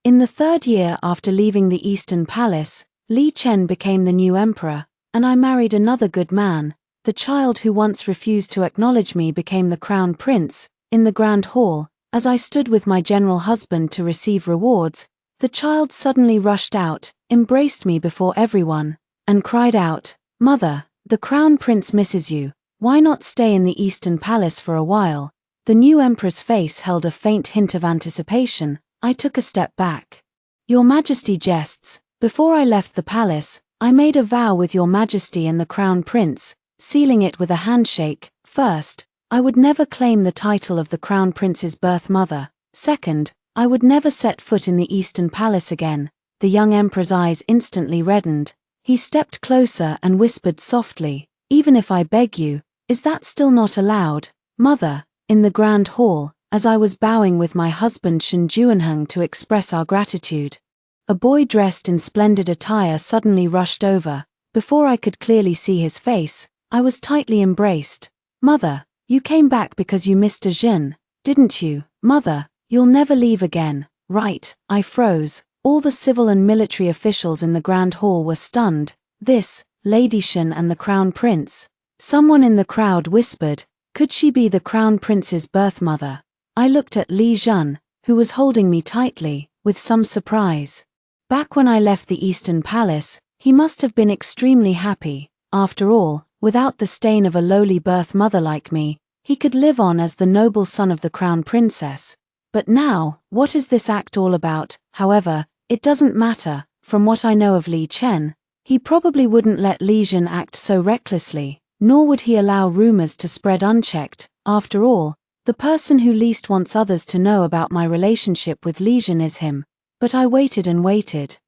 In the 3rd year after leaving the Eastern Palace, Li Chen became the new emperor, and I married another good man. The child who once refused to acknowledge me became the crown prince. In the grand hall, as I stood with my general husband to receive rewards, the child suddenly rushed out, embraced me before everyone, and cried out, "Mother, the crown prince misses you. Why not stay in the Eastern Palace for a while?" The new emperor's face held a faint hint of anticipation. I took a step back. "Your Majesty jests. Before I left the palace, I made a vow with your Majesty and the crown prince, sealing it with a handshake. First, I would never claim the title of the crown prince's birth mother. Second, I would never set foot in the Eastern Palace again." The young emperor's eyes instantly reddened. He stepped closer and whispered softly, "Even if I beg you, is that still not allowed, Mother?" In the grand hall, as I was bowing with my husband Shen Juanheng to express our gratitude, a boy dressed in splendid attire suddenly rushed over. Before I could clearly see his face, I was tightly embraced. "Mother, you came back because you missed a Jin, didn't you? Mother, you'll never leave again, right?" I froze. All the civil and military officials in the grand hall were stunned. This, Lady Shen and the crown prince. Someone in the crowd whispered, "Could she be the crown prince's birth mother?" I looked at Li Jun, who was holding me tightly, with some surprise. Back when I left the Eastern Palace, he must have been extremely happy. After all, without the stain of a lowly birth mother like me, he could live on as the noble son of the crown princess. But now, what is this act all about? However, it doesn't matter. From what I know of Li Chen, he probably wouldn't let Li Jun act so recklessly, nor would he allow rumors to spread unchecked. After all, the person who least wants others to know about my relationship with Li Jun is him. But I waited and waited,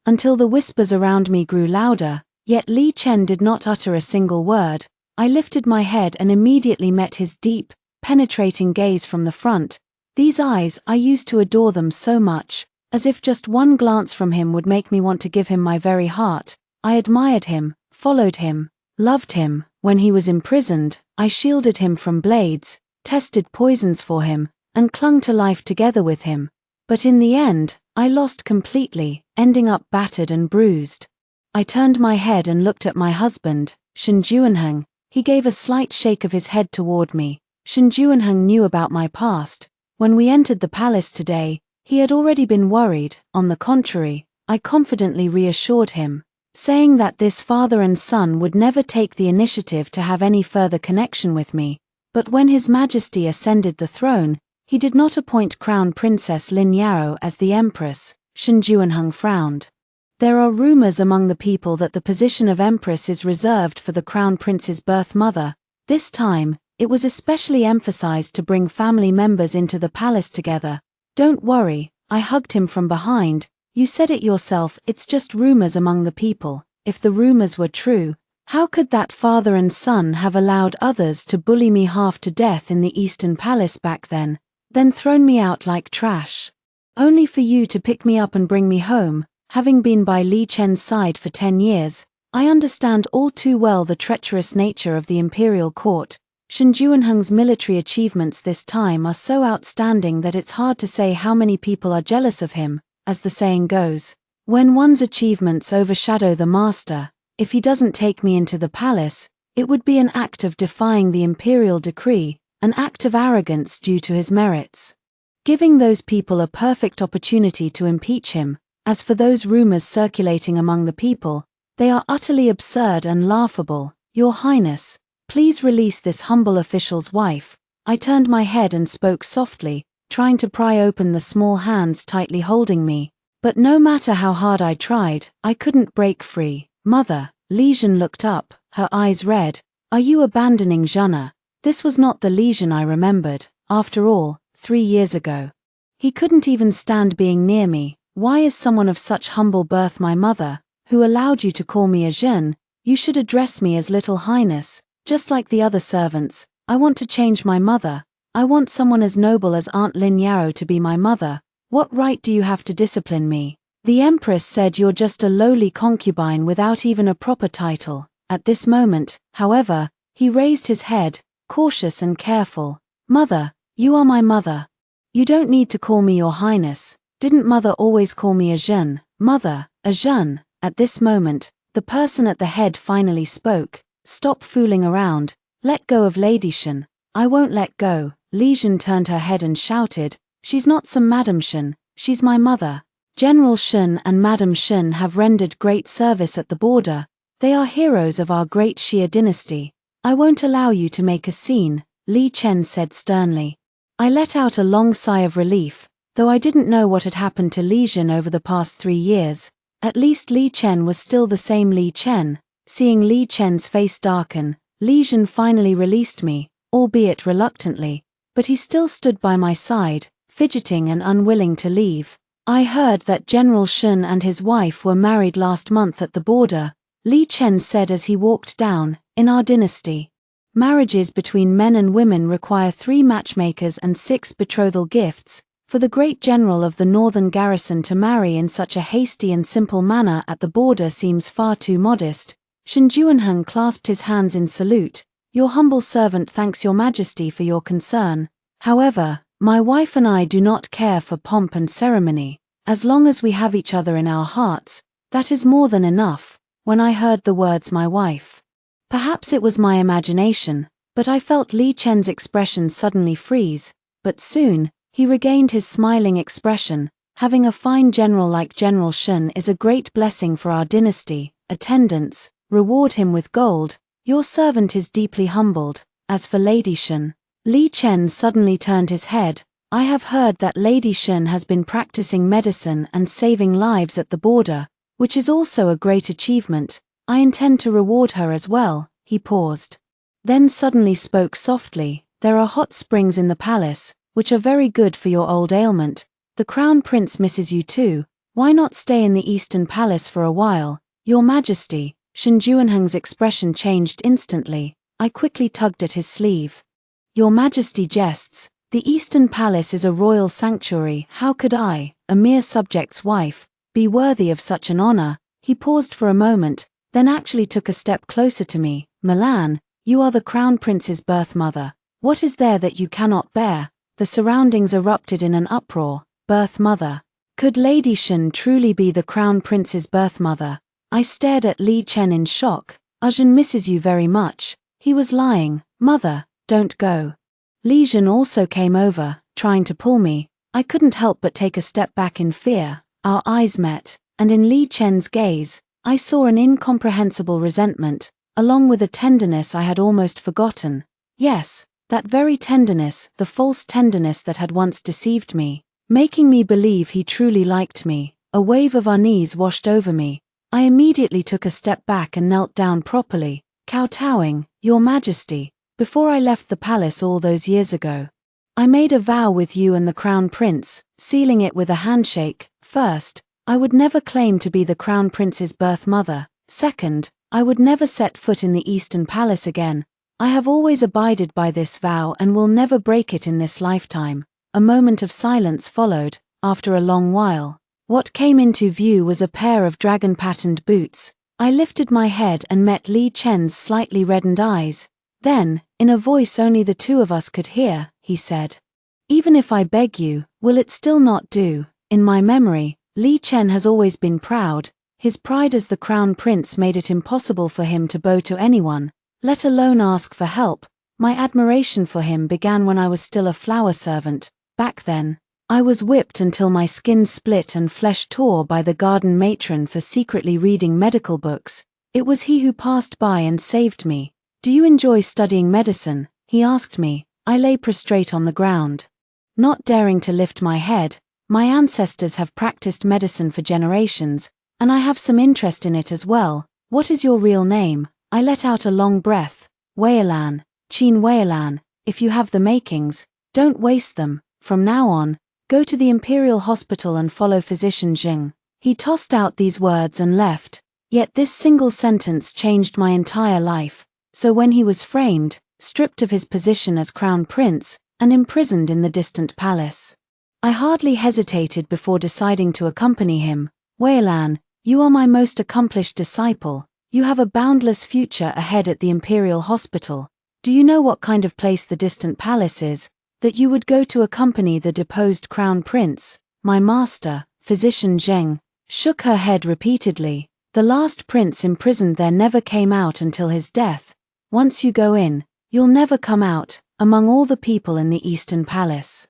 until the whispers around me grew louder, yet Li Chen did not utter a single word. I lifted my head and immediately met his deep, penetrating gaze from the front. These eyes, I used to adore them so much, as if just one glance from him would make me want to give him my very heart. I admired him, followed him, loved him. When he was imprisoned, I shielded him from blades, tested poisons for him, and clung to life together with him. But in the end, I lost completely, ending up battered and bruised. I turned my head and looked at my husband, Shen Juanheng. He gave a slight shake of his head toward me. Shen Juanheng knew about my past. When we entered the palace today, he had already been worried. On the contrary, I confidently reassured him, saying that this father and son would never take the initiative to have any further connection with me. But when His Majesty ascended the throne, he did not appoint Crown Princess Lin Yaro as the Empress. Shen Juanheng frowned. "There are rumors among the people that the position of Empress is reserved for the Crown Prince's birth mother. This time, it was especially emphasized to bring family members into the palace together." "Don't worry," I hugged him from behind. "You said it yourself, it's just rumors among the people." If the rumors were true, how could that father and son have allowed others to bully me half to death in the Eastern Palace back then thrown me out like trash? Only for you to pick me up and bring me home. Having been by Li Chen's side for 10 years, I understand all too well the treacherous nature of the imperial court. Shen Juanheng's military achievements this time are so outstanding that it's hard to say how many people are jealous of him. As the saying goes, when one's achievements overshadow the master, if he doesn't take me into the palace, it would be an act of defying the imperial decree, an act of arrogance due to his merits, giving those people a perfect opportunity to impeach him. As for those rumors circulating among the people, they are utterly absurd and laughable. Your Highness, please release this humble official's wife. I turned my head and spoke softly, trying to pry open the small hands tightly holding me. But no matter how hard I tried, I couldn't break free. "Mother," Li Jun looked up, her eyes red. "Are you abandoning Zhana?" This was not the Li Jun I remembered. After all, 3 years ago, he couldn't even stand being near me. "Why is someone of such humble birth my mother? Who allowed you to call me a Zhen? You should address me as Little Highness, just like the other servants. I want to change my mother. I want someone as noble as Aunt Lin Yaro to be my mother. What right do you have to discipline me?" The Empress said you're just a lowly concubine without even a proper title. At this moment, however, he raised his head, cautious and careful. "Mother, you are my mother. You don't need to call me your Highness." Didn't mother always call me a jeune? Mother, a jeune. At this moment, the person at the head finally spoke. Stop fooling around. Let go of Lady Shen. I won't let go. Li Shen turned her head and shouted, she's not some Madame Shen, she's my mother. General Shen and Madame Shen have rendered great service at the border. They are heroes of our great Xia dynasty. I won't allow you to make a scene, Li Chen said sternly. I let out a long sigh of relief, though I didn't know what had happened to Li Shen over the past 3 years. At least Li Chen was still the same Li Chen. Seeing Li Chen's face darken, Li Shen finally released me, albeit reluctantly, but he still stood by my side, fidgeting and unwilling to leave. I heard that General Shen and his wife were married last month at the border, Li Chen said as he walked down. In our dynasty, marriages between men and women require 3 matchmakers and 6 betrothal gifts. For the great general of the northern garrison to marry in such a hasty and simple manner at the border seems far too modest. Shen Juanheng clasped his hands in salute. Your humble servant thanks your majesty for your concern. However, my wife and I do not care for pomp and ceremony. As long as we have each other in our hearts, that is more than enough. When I heard the words my wife. Perhaps it was my imagination, but I felt Li Chen's expression suddenly freeze, but soon, he regained his smiling expression. Having a fine general like General Shen is a great blessing for our dynasty. Attendants, reward him with gold. Your servant is deeply humbled. As for Lady Shen, Li Chen suddenly turned his head. I have heard that Lady Shen has been practicing medicine and saving lives at the border, which is also a great achievement. I intend to reward her as well. He paused. Then suddenly spoke softly. There are hot springs in the palace, which are very good for your old ailment. The crown prince misses you too. Why not stay in the Eastern Palace for a while? Your Majesty. Shen Juanheng's expression changed instantly. I quickly tugged at his sleeve. Your Majesty jests. The Eastern Palace is a royal sanctuary. How could I, a mere subject's wife, be worthy of such an honor? He paused for a moment, then actually took a step closer to me. Milan, you are the crown prince's birth mother. What is there that you cannot bear? The surroundings erupted in an uproar. Birth mother. Could Lady Shen truly be the crown prince's birth mother? I stared at Li Chen in shock. Ajin misses you very much. He was lying. Mother, don't go. Li Shen also came over, trying to pull me. I couldn't help but take a step back in fear. Our eyes met, and in Li Chen's gaze, I saw an incomprehensible resentment, along with a tenderness I had almost forgotten. Yes, that very tenderness, the false tenderness that had once deceived me, making me believe he truly liked me. A wave of unease washed over me. I immediately took a step back and knelt down properly, kowtowing, Your Majesty, before I left the palace all those years ago. I made a vow with you and the crown prince, sealing it with a handshake. First, I would never claim to be the crown prince's birth mother. Second, I would never set foot in the Eastern Palace again. I have always abided by this vow and will never break it in this lifetime. A moment of silence followed. After a long while, what came into view was a pair of dragon-patterned boots. I lifted my head and met Li Chen's slightly reddened eyes. Then, in a voice only the two of us could hear, he said, even if I beg you, will it still not do? In my memory, Li Chen has always been proud. His pride as the crown prince made it impossible for him to bow to anyone, let alone ask for help. My admiration for him began when I was still a flower servant. Back then, I was whipped until my skin split and flesh tore by the garden matron for secretly reading medical books. It was he who passed by and saved me. Do you enjoy studying medicine? He asked me. I lay prostrate on the ground, not daring to lift my head. My ancestors have practiced medicine for generations, and I have some interest in it as well. What is your real name? I let out a long breath. Weilan, Qin Weilan. If you have the makings, don't waste them. From now on, go to the Imperial Hospital and follow Physician Jing. He tossed out these words and left. Yet this single sentence changed my entire life. So when he was framed, stripped of his position as crown prince, and imprisoned in the distant palace, I hardly hesitated before deciding to accompany him. Weilan, you are my most accomplished disciple. You have a boundless future ahead at the Imperial Hospital. Do you know what kind of place the distant palace is, that you would go to accompany the deposed crown prince? my master, physician Zheng, shook her head repeatedly. The last prince imprisoned there never came out until his death. Once you go in, you'll never come out. Among all the people in the Eastern Palace,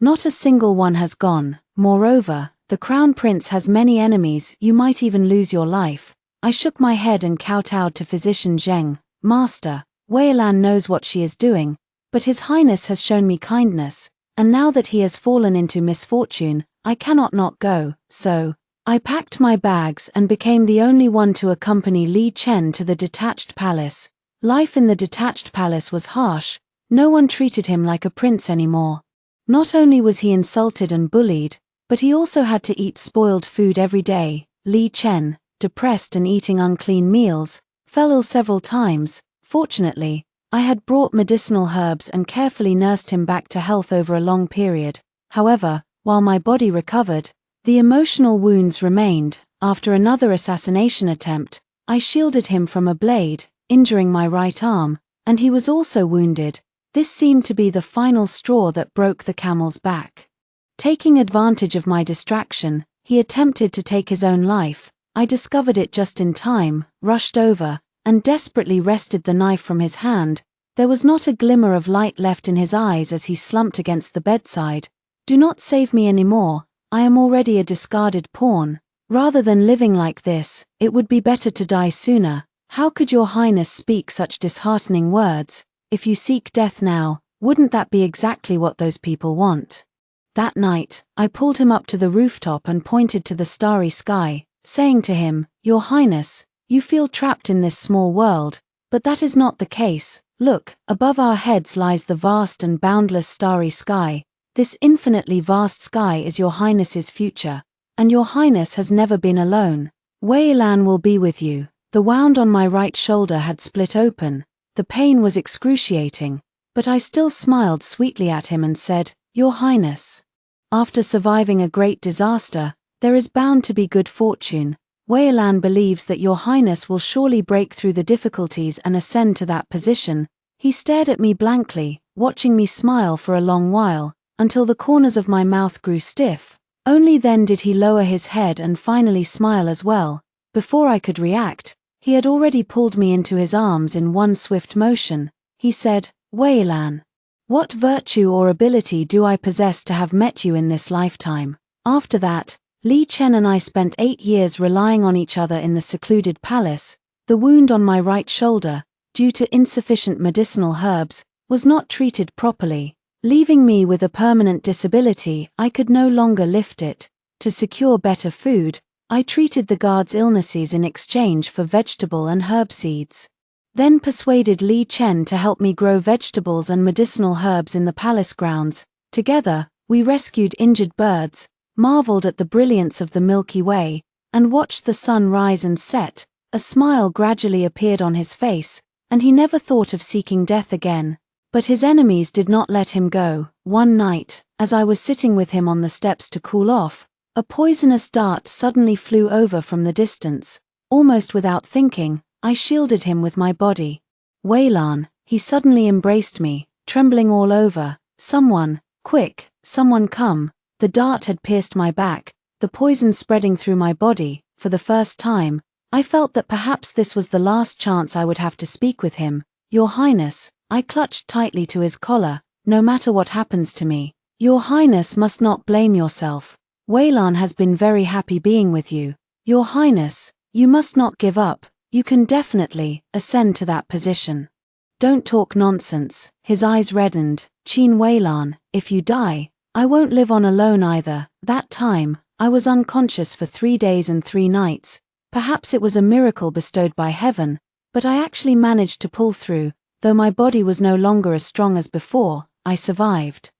not a single one has gone. Moreover, the crown prince has many enemies. You might even lose your life. I shook my head and kowtowed to physician Zheng. Master, Wei Lan knows what she is doing, but His Highness has shown me kindness, and now that he has fallen into misfortune, I cannot not go. So, I packed my bags and became the only one to accompany Li Chen to the detached palace. Life in the detached palace was harsh. No one treated him like a prince anymore. Not only was he insulted and bullied, but he also had to eat spoiled food every day. Li Chen, depressed and eating unclean meals, fell ill several times. Fortunately, I had brought medicinal herbs and carefully nursed him back to health over a long period. However, while my body recovered, the emotional wounds remained. After another assassination attempt, I shielded him from a blade, injuring my right arm, and he was also wounded. This seemed to be the final straw that broke the camel's back. Taking advantage of my distraction, he attempted to take his own life. I discovered it just in time, rushed over, and desperately wrested the knife from his hand. There was not a glimmer of light left in his eyes as he slumped against the bedside. Do not save me anymore. I am already a discarded pawn. Rather than living like this, it would be better to die sooner. How could your highness speak such disheartening words? If you seek death now, wouldn't that be exactly what those people want? That night, I pulled him up to the rooftop and pointed to the starry sky, saying to him, Your Highness, you feel trapped in this small world, but that is not the case. Look, above our heads lies the vast and boundless starry sky. This infinitely vast sky is your Highness's future, and your Highness has never been alone. Wei Lan will be with you. The wound on my right shoulder had split open. The pain was excruciating, but I still smiled sweetly at him and said, Your Highness, after surviving a great disaster, there is bound to be good fortune. Wei Lan believes that your Highness will surely break through the difficulties and ascend to that position. He stared at me blankly, watching me smile for a long while, until the corners of my mouth grew stiff. Only then did he lower his head and finally smile as well. Before I could react, he had already pulled me into his arms in one swift motion. He said, Wei Lan, what virtue or ability do I possess to have met you in this lifetime? After that, Li Chen and I spent 8 years relying on each other in the secluded palace. The wound on my right shoulder, due to insufficient medicinal herbs, was not treated properly, leaving me with a permanent disability. I could no longer lift it. To secure better food, I treated the guard's illnesses in exchange for vegetable and herb seeds. Then persuaded Li Chen to help me grow vegetables and medicinal herbs in the palace grounds. Together, we rescued injured birds, marveled at the brilliance of the Milky Way, and watched the sun rise and set. A smile gradually appeared on his face, and he never thought of seeking death again. But his enemies did not let him go. One night, as I was sitting with him on the steps to cool off, a poisonous dart suddenly flew over from the distance. Almost without thinking, I shielded him with my body. Wei Lan, he suddenly embraced me, trembling all over. Someone, quick, someone come. The dart had pierced my back, the poison spreading through my body. For the first time, I felt that perhaps this was the last chance I would have to speak with him. Your Highness, I clutched tightly to his collar. No matter what happens to me, Your Highness must not blame yourself. Wei Lan has been very happy being with you. Your Highness, you must not give up. You can definitely ascend to that position. Don't talk nonsense. His eyes reddened. Qin Wei Lan, if you die, I won't live on alone either. That time, I was unconscious for 3 days and 3 nights. Perhaps it was a miracle bestowed by heaven, but I actually managed to pull through. Though my body was no longer as strong as before, I survived.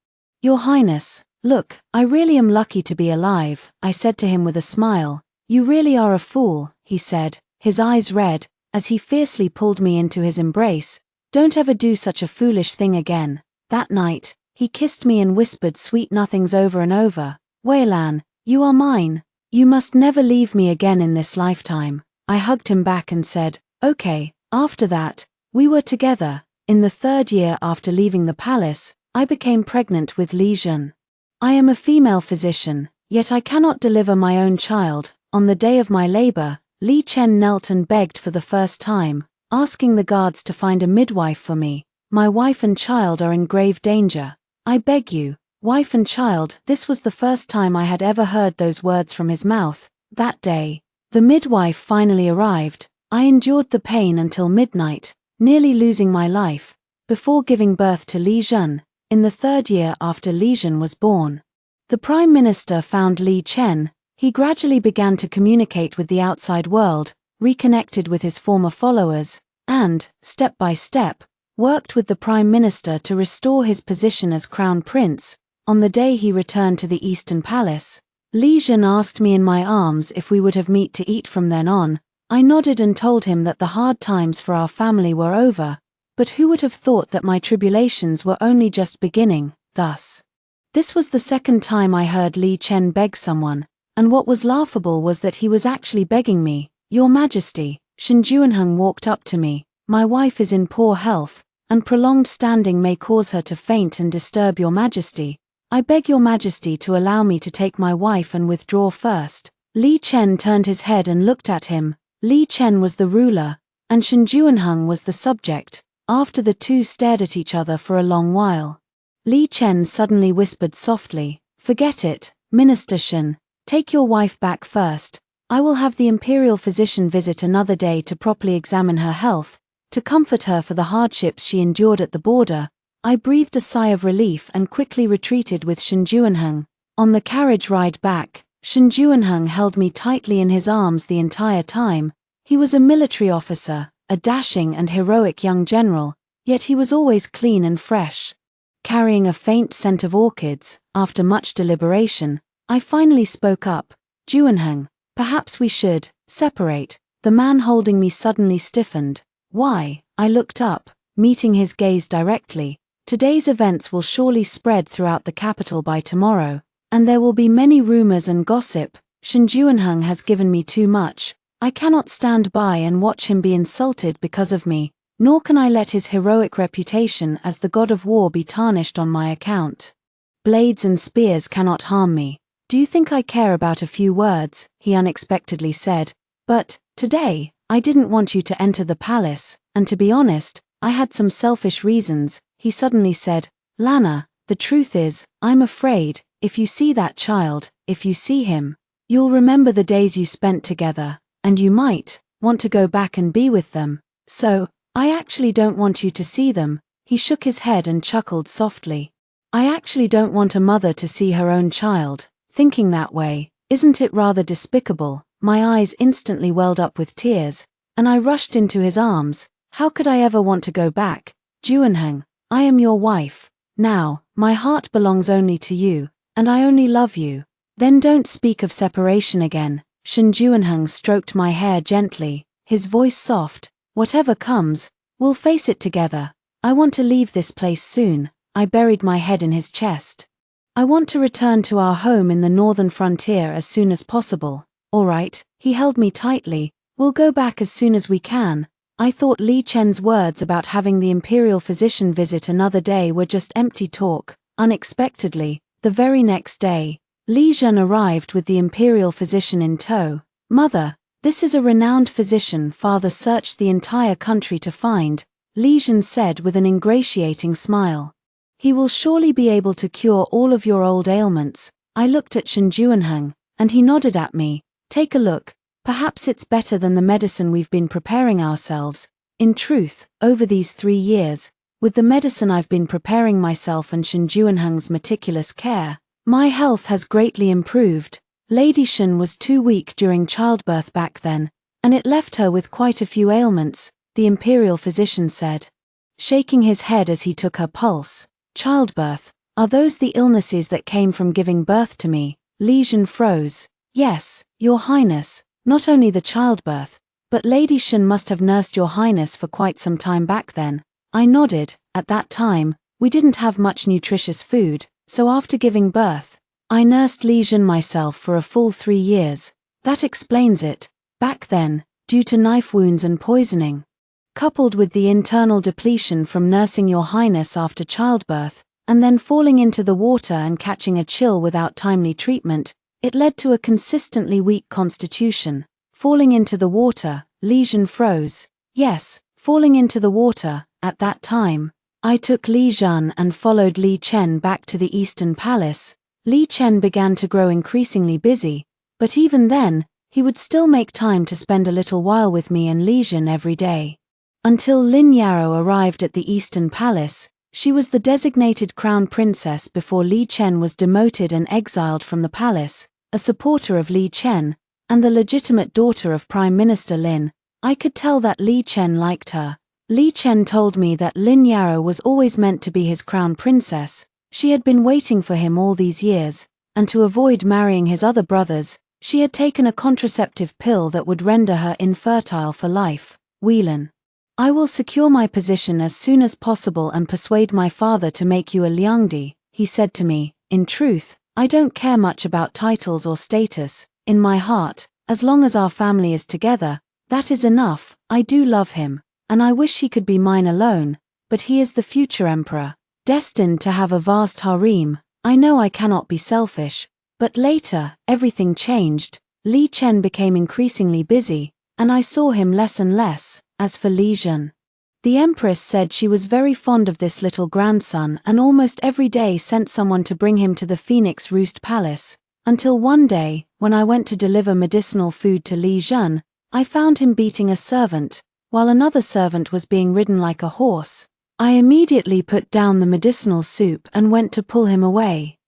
Your Highness, look, I really am lucky to be alive, I said to him with a smile. You really are a fool, he said, his eyes red, as he fiercely pulled me into his embrace. Don't ever do such a foolish thing again. That night, he kissed me and whispered sweet nothings over and over. Wei Lan, you are mine. You must never leave me again in this lifetime. I hugged him back and said, okay. After that, we were together. In the 3rd year after leaving the palace, I became pregnant with Li Jun. I am a female physician, Yet I cannot deliver my own child. On the day of my labor, Li Chen knelt and begged for the first time, asking the guards to find a midwife for me. My wife and child are in grave danger. I beg you, wife and child. This was the first time I had ever heard those words from his mouth. That day, the midwife finally arrived. I endured the pain until midnight, nearly losing my life, before giving birth to Li Zhen, in the 3rd year after Li Zhen was born. The Prime Minister found Li Chen. He gradually began to communicate with the outside world, reconnected with his former followers, and, step by step, worked with the Prime Minister to restore his position as Crown Prince. On the day he returned to the Eastern Palace, Li Zhen asked me in my arms if we would have meat to eat from then on. I nodded and told him that the hard times for our family were over, but who would have thought that my tribulations were only just beginning. Thus, this was the 2nd time I heard Li Chen beg someone, and what was laughable was that he was actually begging me. Your Majesty, Shen Juanheng walked up to me. My wife is in poor health, and prolonged standing may cause her to faint and disturb your Majesty. I beg your Majesty to allow me to take my wife and withdraw first. Li Chen turned his head and looked at him. Li Chen was the ruler, and Shen Juanheng was the subject. After the two stared at each other for a long while, Li Chen suddenly whispered softly, "Forget it, Minister Shen. Take your wife back first. I will have the imperial physician visit another day to properly examine her health, to comfort her for the hardships she endured at the border." I breathed a sigh of relief and quickly retreated with Shen Juanheng. On the carriage ride back, Shen Juanheng held me tightly in his arms the entire time. He was a military officer, a dashing and heroic young general, yet he was always clean and fresh. Carrying a faint scent of orchids, after much deliberation, I finally spoke up. "Juanheng, perhaps we should separate." The man holding me suddenly stiffened. "Why?" I looked up, meeting his gaze directly. "Today's events will surely spread throughout the capital by tomorrow, and there will be many rumors and gossip. Shen Juanheng has given me too much. I cannot stand by and watch him be insulted because of me, nor can I let his heroic reputation as the god of war be tarnished on my account. Blades and spears cannot harm me. Do you think I care about a few words?" he unexpectedly said. "But, today, I didn't want you to enter the palace, and to be honest, I had some selfish reasons," he suddenly said. "Lana, the truth is, I'm afraid, if you see that child, if you see him, you'll remember the days you spent together, and you might want to go back and be with them. So, I actually don't want you to see them." He shook his head and chuckled softly. "I actually don't want a mother to see her own child. Thinking that way, isn't it rather despicable?" My eyes instantly welled up with tears, and I rushed into his arms. "How could I ever want to go back? Juanheng, I am your wife. Now, my heart belongs only to you, and I only love you. Then don't speak of separation again." Shen Juanheng stroked my hair gently, his voice soft. "Whatever comes, we'll face it together. I want to leave this place soon." I buried my head in his chest. "I want to return to our home in the northern frontier as soon as possible." "All right," he held me tightly. "We'll go back as soon as we can." I thought Li Chen's words about having the imperial physician visit another day were just empty talk. Unexpectedly, the very next day, Li Zhen arrived with the imperial physician in tow. "Mother, this is a renowned physician father searched the entire country to find," Li Zhen said with an ingratiating smile. "He will surely be able to cure all of your old ailments." I looked at Shen Juanheng, and he nodded at me. "Take a look. Perhaps it's better than the medicine we've been preparing ourselves." In truth, over these 3 years, with the medicine I've been preparing myself and Shen Juanheng's meticulous care, my health has greatly improved. Lady Shen was too weak during childbirth back then, and it left her with quite a few ailments, the imperial physician said, shaking his head as he took her pulse. "Childbirth, are those the illnesses that came from giving birth to me?" Li Zhen froze. "Yes, Your Highness, not only the childbirth, but Lady Shen must have nursed Your Highness for quite some time back then." I nodded. At that time, we didn't have much nutritious food, so after giving birth, I nursed Li Zhen myself for a full 3 years. That explains it. Back then, due to knife wounds and poisoning, coupled with the internal depletion from nursing Your Highness after childbirth, and then falling into the water and catching a chill without timely treatment, It led to a consistently weak constitution. Falling into the water, Li Zhen froze. Yes, falling into the water. At that time, I took Li Zhen and followed Li Chen back to the Eastern Palace. Li Chen began to grow increasingly busy, but even then, he would still make time to spend a little while with me and Li Zhen every day. Until Lin Yaro arrived at the Eastern Palace, she was the designated crown princess before Li Chen was demoted and exiled from the palace, a supporter of Li Chen, and the legitimate daughter of Prime Minister Lin. I could tell that Li Chen liked her. Li Chen told me that Lin Yaro was always meant to be his crown princess. She had been waiting for him all these years, and to avoid marrying his other brothers, she had taken a contraceptive pill that would render her infertile for life. Weilin. I will secure my position as soon as possible and persuade my father to make you a Liangdi, he said to me. In truth, I don't care much about titles or status. In my heart, as long as our family is together, that is enough. I do love him, and I wish he could be mine alone, but he is the future emperor, destined to have a vast harem. I know I cannot be selfish, but later, everything changed. Li Chen became increasingly busy, and I saw him less and less. As for Li Zhen, the empress said she was very fond of this little grandson and almost every day sent someone to bring him to the Phoenix Roost Palace, until one day, when I went to deliver medicinal food to Li Zhen, I found him beating a servant, while another servant was being ridden like a horse. I immediately put down the medicinal soup and went to pull him away.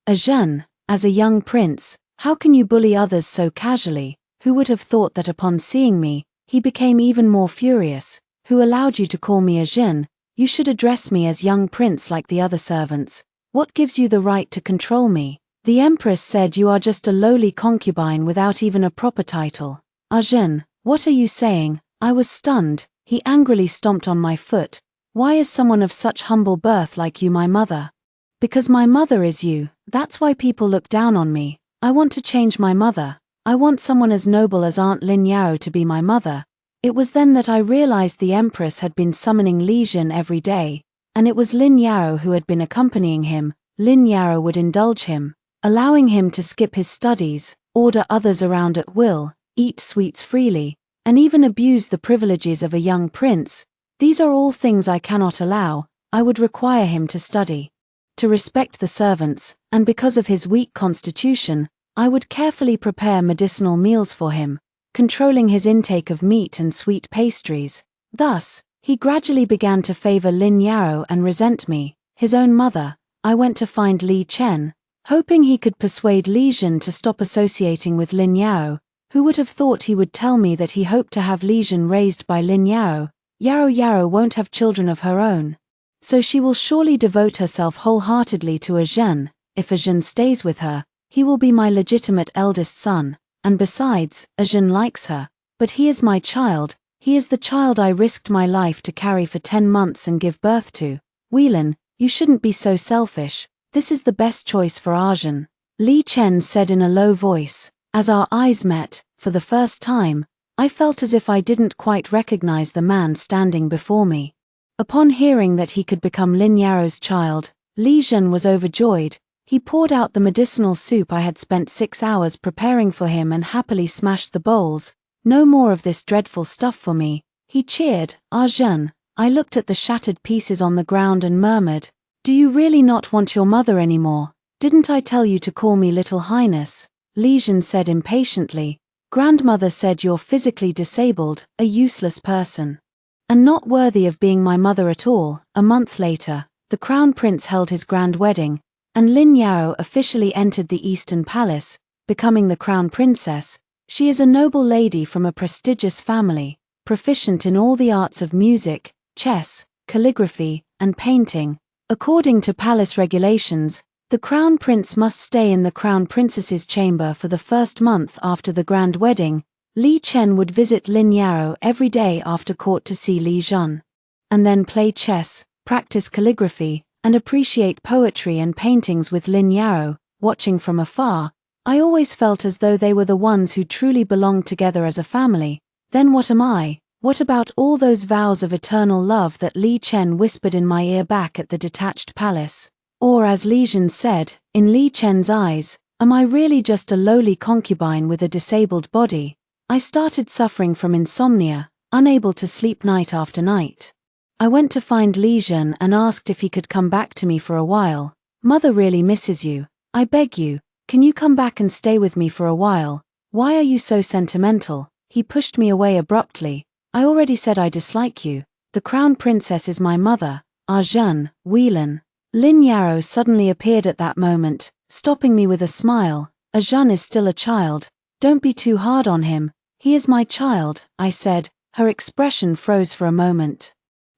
Zhen, as a young prince, how can you bully others so casually? Who would have thought that upon seeing me, he became even more furious. Who allowed you to call me Zhen? You should address me as young prince like the other servants. What gives you the right to control me? The empress said you are just a lowly concubine without even a proper title. Zhen, what are you saying? I was stunned. He angrily stomped on my foot. Why is someone of such humble birth like you my mother? Because my mother is you, that's why people look down on me. I want to change my mother. I want someone as noble as Aunt Lin Yao to be my mother. It was then that I realized the empress had been summoning Li Zhen every day, and it was Lin Yao who had been accompanying him. Lin Yao would indulge him, allowing him to skip his studies, order others around at will, eat sweets freely, and even abuse the privileges of a young prince. These are all things I cannot allow. I would require him to study, to respect the servants, and because of his weak constitution, I would carefully prepare medicinal meals for him, controlling his intake of meat and sweet pastries. Thus, he gradually began to favor Lin Yao and resent me, his own mother. I went to find Li Chen, hoping he could persuade Li Zhen to stop associating with Lin Yao. Who would have thought he would tell me that he hoped to have Li Zhen raised by Lin Yao? Yao won't have children of her own, so she will surely devote herself wholeheartedly to Zhen. If Zhen stays with her, he will be my legitimate eldest son, and besides, Zhen likes her, but he is my child. He is the child I risked my life to carry for 10 months and give birth to. Weilin, you shouldn't be so selfish. This is the best choice for Zhen. Li Chen said in a low voice. As our eyes met, for the first time, I felt as if I didn't quite recognize the man standing before me. Upon hearing that he could become Lin Yao's child, Li Zhen was overjoyed. He poured out the medicinal soup I had spent 6 hours preparing for him and happily smashed the bowls. No more of this dreadful stuff for me, he cheered. Zhen. I looked at the shattered pieces on the ground and murmured, do you really not want your mother anymore? Didn't I tell you to call me Little Highness? Li Zhen said impatiently. Grandmother said you're physically disabled, a useless person, and not worthy of being my mother at all. A month later, the crown prince held his grand wedding, and Lin Yao officially entered the Eastern Palace, becoming the crown princess. She is a noble lady from a prestigious family, proficient in all the arts of music, chess, calligraphy, and painting. According to palace regulations, the crown prince must stay in the crown princess's chamber for the first month after the grand wedding. Li Chen would visit Lin Yao every day after court to see Li Zhen, and then play chess, practice calligraphy, and appreciate poetry and paintings with Lin Yao. Watching from afar, I always felt as though they were the ones who truly belonged together as a family. Then what am I? What about all those vows of eternal love that Li Chen whispered in my ear back at the detached palace? Or as Li Zhen said, in Li Chen's eyes, Am I really just a lowly concubine with a disabled body? I started suffering from insomnia, unable to sleep night after night. I went to find Li Jun and asked if he could come back to me for a while. Mother really misses you. I beg you, can you come back and stay with me for a while? Why are you so sentimental? He pushed me away abruptly. I already said I dislike you. The crown princess is my mother, Arjun, Whelan. Lin Yarrow suddenly appeared at that moment, stopping me with a smile. Arjun is still a child. Don't be too hard on him. He is my child, I said. Her expression froze for a moment.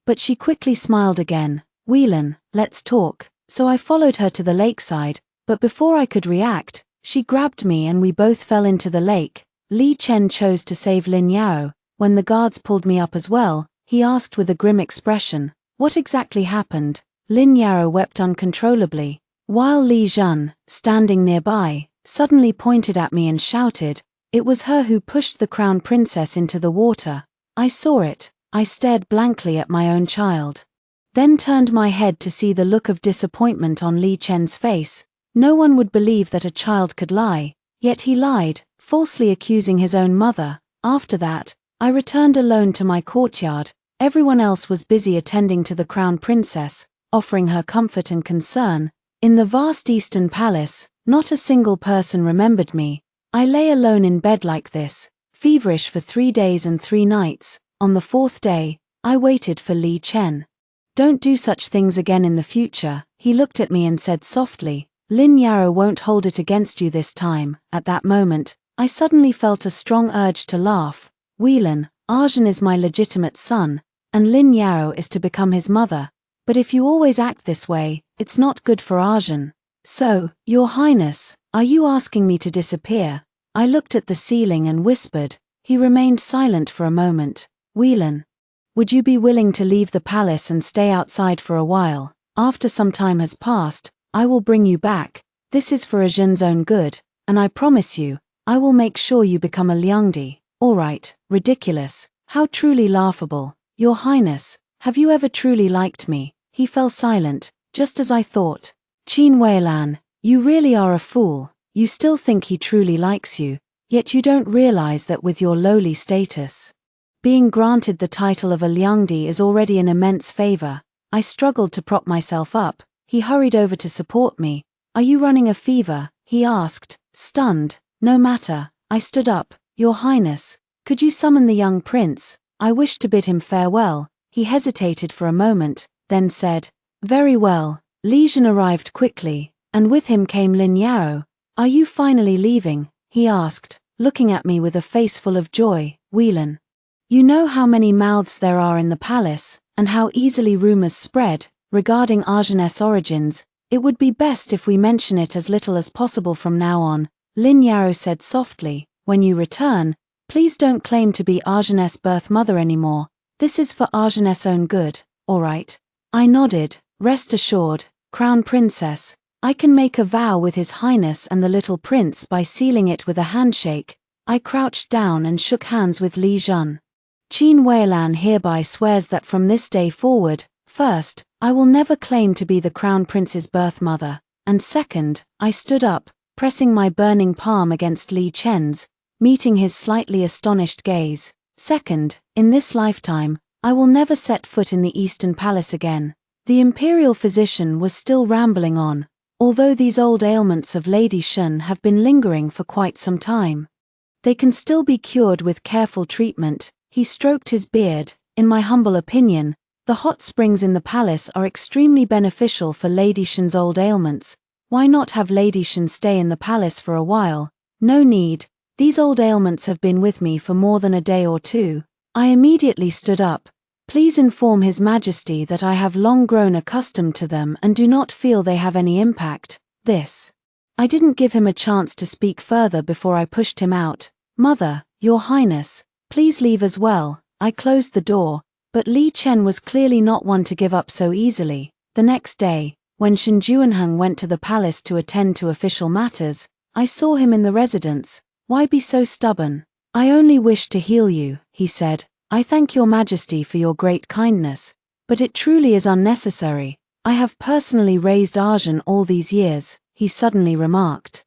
But she quickly smiled again. Whelan, let's talk. So I followed her to the lakeside, but before I could react, she grabbed me and we both fell into the lake. Li Chen chose to save Lin Yao. When the guards pulled me up as well, he asked with a grim expression, what exactly happened? Lin Yao wept uncontrollably, while Li Jun, standing nearby, suddenly pointed at me and shouted, it was her who pushed the crown princess into the water. I saw it. I stared blankly at my own child. Then turned my head to see the look of disappointment on Li Chen's face. No one would believe that a child could lie, yet he lied, falsely accusing his own mother. After that, I returned alone to my courtyard. Everyone else was busy attending to the crown princess, offering her comfort and concern. In the vast eastern palace, not a single person remembered me. I lay alone in bed like this, feverish for 3 days and 3 nights. On the 4th day, I waited for Li Chen. Don't do such things again in the future, he looked at me and said softly. Lin Yarrow won't hold it against you this time. At that moment, I suddenly felt a strong urge to laugh. Whelan, Arjun is my legitimate son, and Lin Yarrow is to become his mother. But if you always act this way, it's not good for Arjun. So, Your Highness, are you asking me to disappear? I looked at the ceiling and whispered. He remained silent for a moment. Whelan, would you be willing to leave the palace and stay outside for a while? After some time has passed, I will bring you back. This is for Arjun's own good, and I promise you, I will make sure you become a Liangdi. Alright, ridiculous. How truly laughable. Your Highness, have you ever truly liked me? He fell silent, just as I thought. Qin Weilan, you really are a fool. You still think he truly likes you, yet you don't realize that with your lowly status, being granted the title of a Liangdi is already an immense favor. I struggled to prop myself up. He hurried over to support me. Are you running a fever? He asked, stunned. No matter. I stood up. Your Highness, could you summon the young prince? I wished to bid him farewell. He hesitated for a moment, then said, very well. Li Jun arrived quickly, and with him came Lin Yao. Are you finally leaving? He asked, looking at me with a face full of joy. Whelan, you know how many mouths there are in the palace, and how easily rumors spread regarding Arjun's origins. It would be best if we mention it as little as possible from now on. Lin Yao said softly, when you return, please don't claim to be Arjun's birth mother anymore. This is for Arjun's own good, alright? I nodded. Rest assured, Crown Princess, I can make a vow with His Highness and the little prince by sealing it with a handshake. I crouched down and shook hands with Li Jun. Qin Weilan hereby swears that from this day forward, first, I will never claim to be the Crown Prince's birth mother, and second, I stood up, pressing my burning palm against Li Chen's, meeting his slightly astonished gaze. Second, in this lifetime, I will never set foot in the Eastern Palace again. The imperial physician was still rambling on, although these old ailments of Lady Shun have been lingering for quite some time. They can still be cured with careful treatment. He stroked his beard. In my humble opinion, the hot springs in the palace are extremely beneficial for Lady Shun's old ailments. Why not have Lady Shun stay in the palace for a while? No need. These old ailments have been with me for more than a day or 2. I immediately stood up. Please inform His Majesty that I have long grown accustomed to them and do not feel they have any impact. This. I didn't give him a chance to speak further before I pushed him out. Mother, Your Highness, please leave as well. I closed the door, but Li Chen was clearly not one to give up so easily. The next day, when Shen Juanheng went to the palace to attend to official matters, I saw him in the residence. Why be so stubborn? I only wished to heal you, he said. I thank Your Majesty for your great kindness, but it truly is unnecessary. I have personally raised Arjun all these years, he suddenly remarked.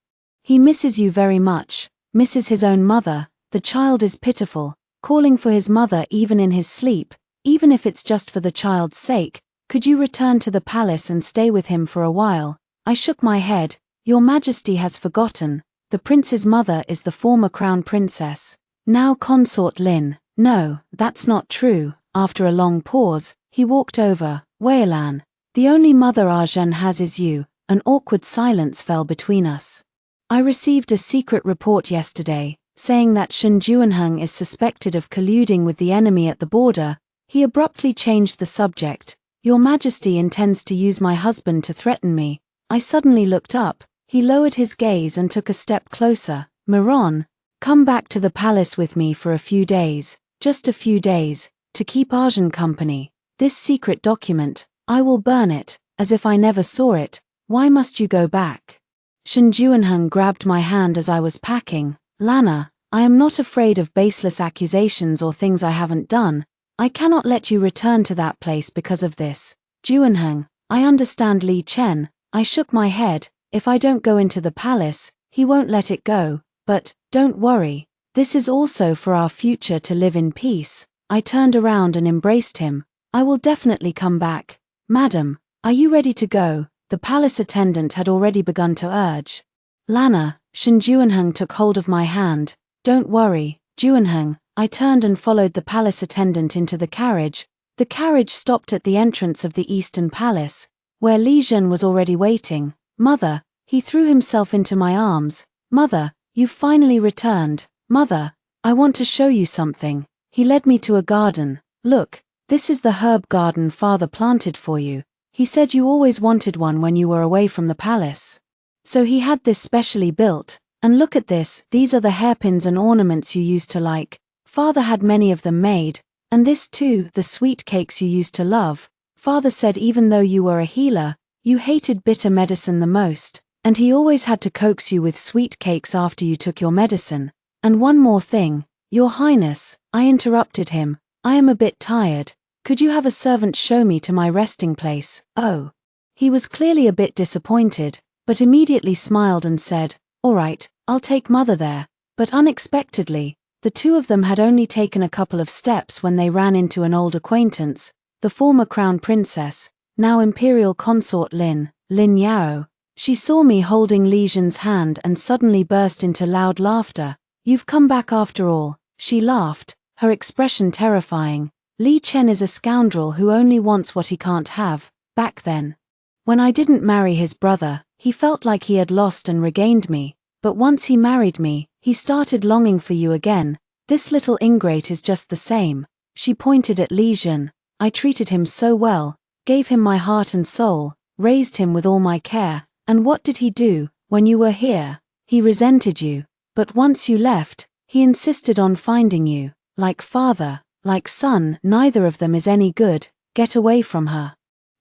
He misses you very much, misses his own mother. The child is pitiful, calling for his mother even in his sleep, even if it's just for the child's sake. Could you return to the palace and stay with him for a while? I shook my head. Your Majesty has forgotten. The prince's mother is the former crown princess, now consort Lin. No, that's not true. After a long pause, he walked over. Weilan, the only mother Arjun has is you. An awkward silence fell between us. I received a secret report yesterday, saying that Shen Juanheng is suspected of colluding with the enemy at the border. He abruptly changed the subject. Your Majesty intends to use my husband to threaten me. I suddenly looked up. He lowered his gaze and took a step closer. Miron, come back to the palace with me for a few days, just a few days, to keep Arjun company. This secret document, I will burn it, as if I never saw it. Why must you go back? Shen Juanheng grabbed my hand as I was packing. Lana, I am not afraid of baseless accusations or things I haven't done. I cannot let you return to that place because of this. Juanheng, I understand Li Chen. I shook my head. If I don't go into the palace, he won't let it go. But, don't worry. This is also for our future to live in peace. I turned around and embraced him. I will definitely come back. Madam, are you ready to go? The palace attendant had already begun to urge. Lana, Shen Juanheng took hold of my hand. Don't worry, Juanheng. I turned and followed the palace attendant into the carriage. The carriage stopped at the entrance of the Eastern Palace, where Li Zhen was already waiting. Mother, he threw himself into my arms. Mother, you've finally returned. Mother, I want to show you something. He led me to a garden. Look, this is the herb garden Father planted for you. He said you always wanted one when you were away from the palace. So he had this specially built. And look at this, these are the hairpins and ornaments you used to like. Father had many of them made. And this too, the sweet cakes you used to love. Father said even though you were a healer, you hated bitter medicine the most, and he always had to coax you with sweet cakes after you took your medicine. And one more thing, Your Highness, I interrupted him. I am a bit tired. Could you have a servant show me to my resting place? Oh. He was clearly a bit disappointed, but immediately smiled and said, all right, I'll take Mother there. But unexpectedly, the two of them had only taken a couple of steps when they ran into an old acquaintance, the former crown princess, now imperial consort Lin Yao. She saw me holding Li Zhen's hand and suddenly burst into loud laughter. You've come back after all, she laughed, her expression terrifying. Li Chen is a scoundrel who only wants what he can't have. Back then, when I didn't marry his brother, he felt like he had lost and regained me, but once he married me, he started longing for you again. This little ingrate is just the same. She pointed at Li Zhen. I treated him so well, gave him my heart and soul, raised him with all my care, and what did he do? When you were here, he resented you, but once you left, he insisted on finding you. Like father, like son, neither of them is any good. Get away from her.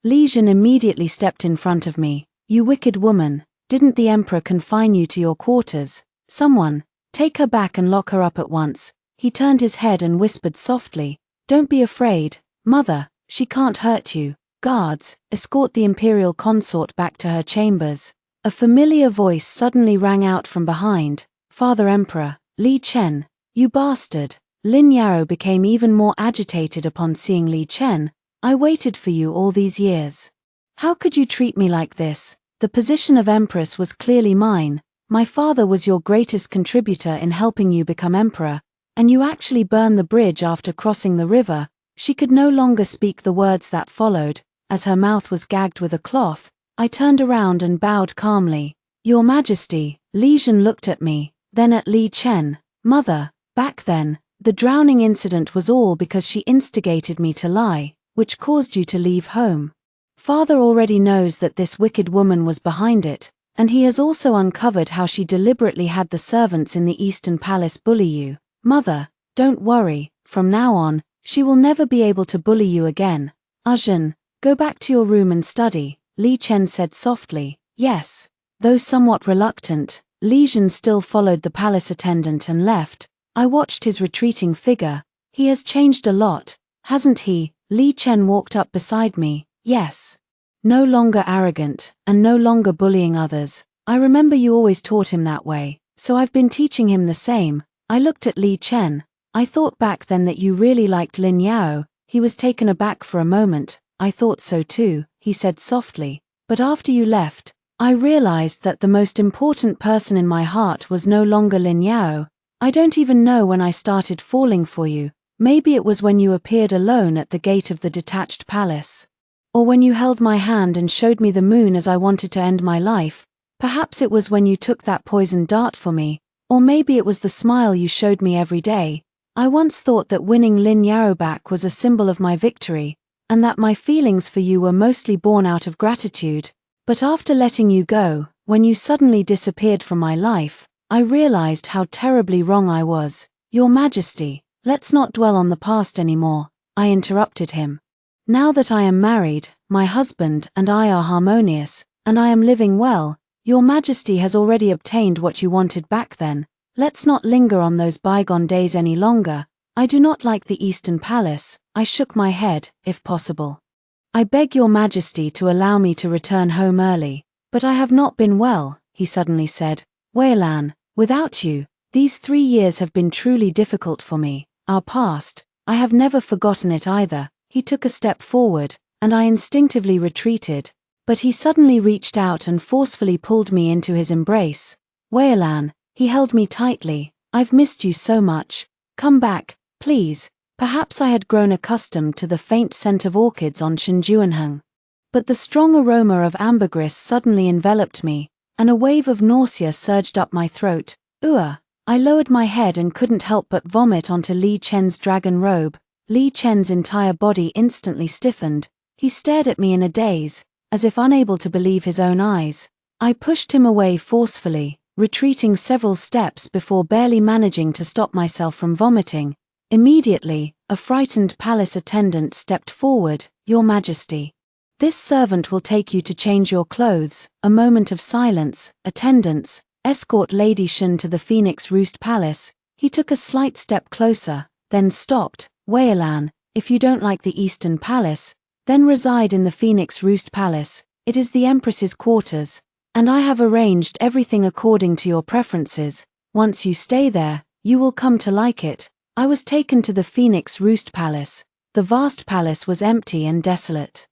Li Zhen immediately stepped in front of me. You wicked woman, didn't the emperor confine you to your quarters? Someone, take her back and lock her up at once. He turned his head and whispered softly, don't be afraid, Mother, she can't hurt you. Guards, escort the imperial consort back to her chambers. A familiar voice suddenly rang out from behind. Father Emperor, Li Chen, you bastard. Lin Yao became even more agitated upon seeing Li Chen. I waited for you all these years. How could you treat me like this? The position of empress was clearly mine. My father was your greatest contributor in helping you become emperor, and you actually burned the bridge after crossing the river. She could no longer speak the words that followed. As her mouth was gagged with a cloth, I turned around and bowed calmly. Your Majesty. Li Zhen looked at me, then at Li Chen. Mother, back then, the drowning incident was all because she instigated me to lie, which caused you to leave home. Father already knows that this wicked woman was behind it, and he has also uncovered how she deliberately had the servants in the Eastern Palace bully you. Mother, don't worry, from now on, she will never be able to bully you again. Arjun, go back to your room and study, Li Chen said softly. Yes. Though somewhat reluctant, Li Zhen still followed the palace attendant and left. I watched his retreating figure. He has changed a lot, hasn't he? Li Chen walked up beside me. Yes. No longer arrogant, and no longer bullying others. I remember you always taught him that way, so I've been teaching him the same. I looked at Li Chen. I thought back then that you really liked Lin Yao. He was taken aback for a moment. I thought so too, he said softly. But after you left, I realized that the most important person in my heart was no longer Lin Yao. I don't even know when I started falling for you. Maybe it was when you appeared alone at the gate of the detached palace. Or when you held my hand and showed me the moon as I wanted to end my life. Perhaps it was when you took that poisoned dart for me. Or maybe it was the smile you showed me every day. I once thought that winning Lin Yao back was a symbol of my victory, and that my feelings for you were mostly born out of gratitude. But after letting you go, when you suddenly disappeared from my life, I realized how terribly wrong I was. Your Majesty, let's not dwell on the past anymore, I interrupted him. Now that I am married, my husband and I are harmonious, and I am living well, Your Majesty has already obtained what you wanted back then. Let's not linger on those bygone days any longer. I do not like the Eastern Palace. I shook my head, if possible. I beg Your Majesty to allow me to return home early. But I have not been well, he suddenly said. Wei Lan, without you, these 3 years have been truly difficult for me. Our past, I have never forgotten it either. He took a step forward, and I instinctively retreated. But he suddenly reached out and forcefully pulled me into his embrace. Wei Lan, he held me tightly. I've missed you so much. Come back, please. Perhaps I had grown accustomed to the faint scent of orchids on Shenjuanheng. But the strong aroma of ambergris suddenly enveloped me, and a wave of nausea surged up my throat. Ugh! I lowered my head and couldn't help but vomit onto Li Chen's dragon robe. Li Chen's entire body instantly stiffened. He stared at me in a daze, as if unable to believe his own eyes. I pushed him away forcefully, retreating several steps before barely managing to stop myself from vomiting. Immediately, a frightened palace attendant stepped forward. Your Majesty, this servant will take you to change your clothes. A moment of silence. Attendants, escort Lady Shen to the Phoenix Roost Palace. He took a slight step closer, then stopped. Wei Lan, if you don't like the Eastern Palace, then reside in the Phoenix Roost Palace. It is the Empress's quarters, and I have arranged everything according to your preferences. Once you stay there, you will come to like it. I was taken to the Phoenix Roost Palace. The vast palace was empty and desolate,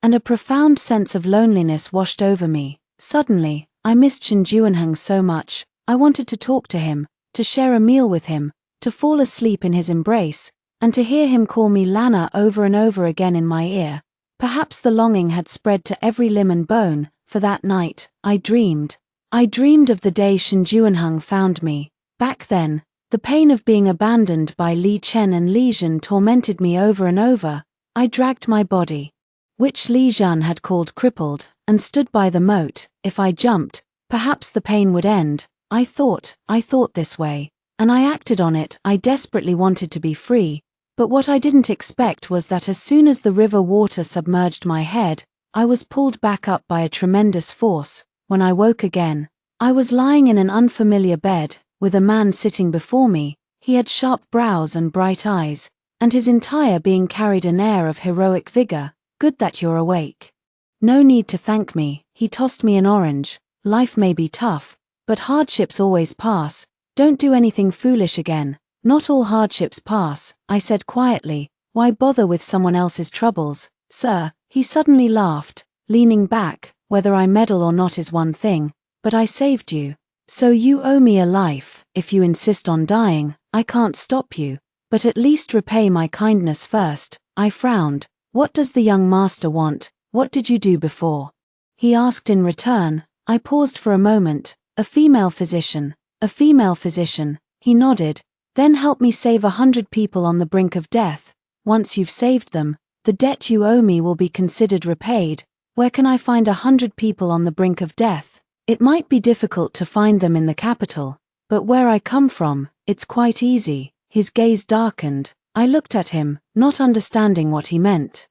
and a profound sense of loneliness washed over me. Suddenly, I missed Shenjuanheng so much. I wanted to talk to him, to share a meal with him, to fall asleep in his embrace, and to hear him call me Lana over and over again in my ear. Perhaps the longing had spread to every limb and bone, for that night, I dreamed. I dreamed of the day Shenjuanheng found me. Back then, the pain of being abandoned by Li Chen and Li Zhan tormented me over and over. I dragged my body, which Li Zhan had called crippled, and stood by the moat. If I jumped, perhaps the pain would end. I thought this way, and I acted on it. I desperately wanted to be free, but what I didn't expect was that as soon as the river water submerged my head, I was pulled back up by a tremendous force. When I woke again, I was lying in an unfamiliar bed, with a man sitting before me. He had sharp brows and bright eyes, and his entire being carried an air of heroic vigor. Good that you're awake. No need to thank me. He tossed me an orange. Life may be tough, but hardships always pass. Don't do anything foolish again. Not all hardships pass, I said quietly. Why bother with someone else's troubles, sir? He suddenly laughed, leaning back. Whether I meddle or not is one thing, but I saved you. So you owe me a life. If you insist on dying, I can't stop you, but at least repay my kindness first. I frowned. What does the young master want? What did you do before? He asked in return. I paused for a moment. A female physician. A female physician. He nodded. Then help me save 100 people on the brink of death. Once you've saved them, the debt you owe me will be considered repaid. Where can I find 100 people on the brink of death? It might be difficult to find them in the capital, but where I come from, it's quite easy. His gaze darkened. I looked at him, not understanding what he meant.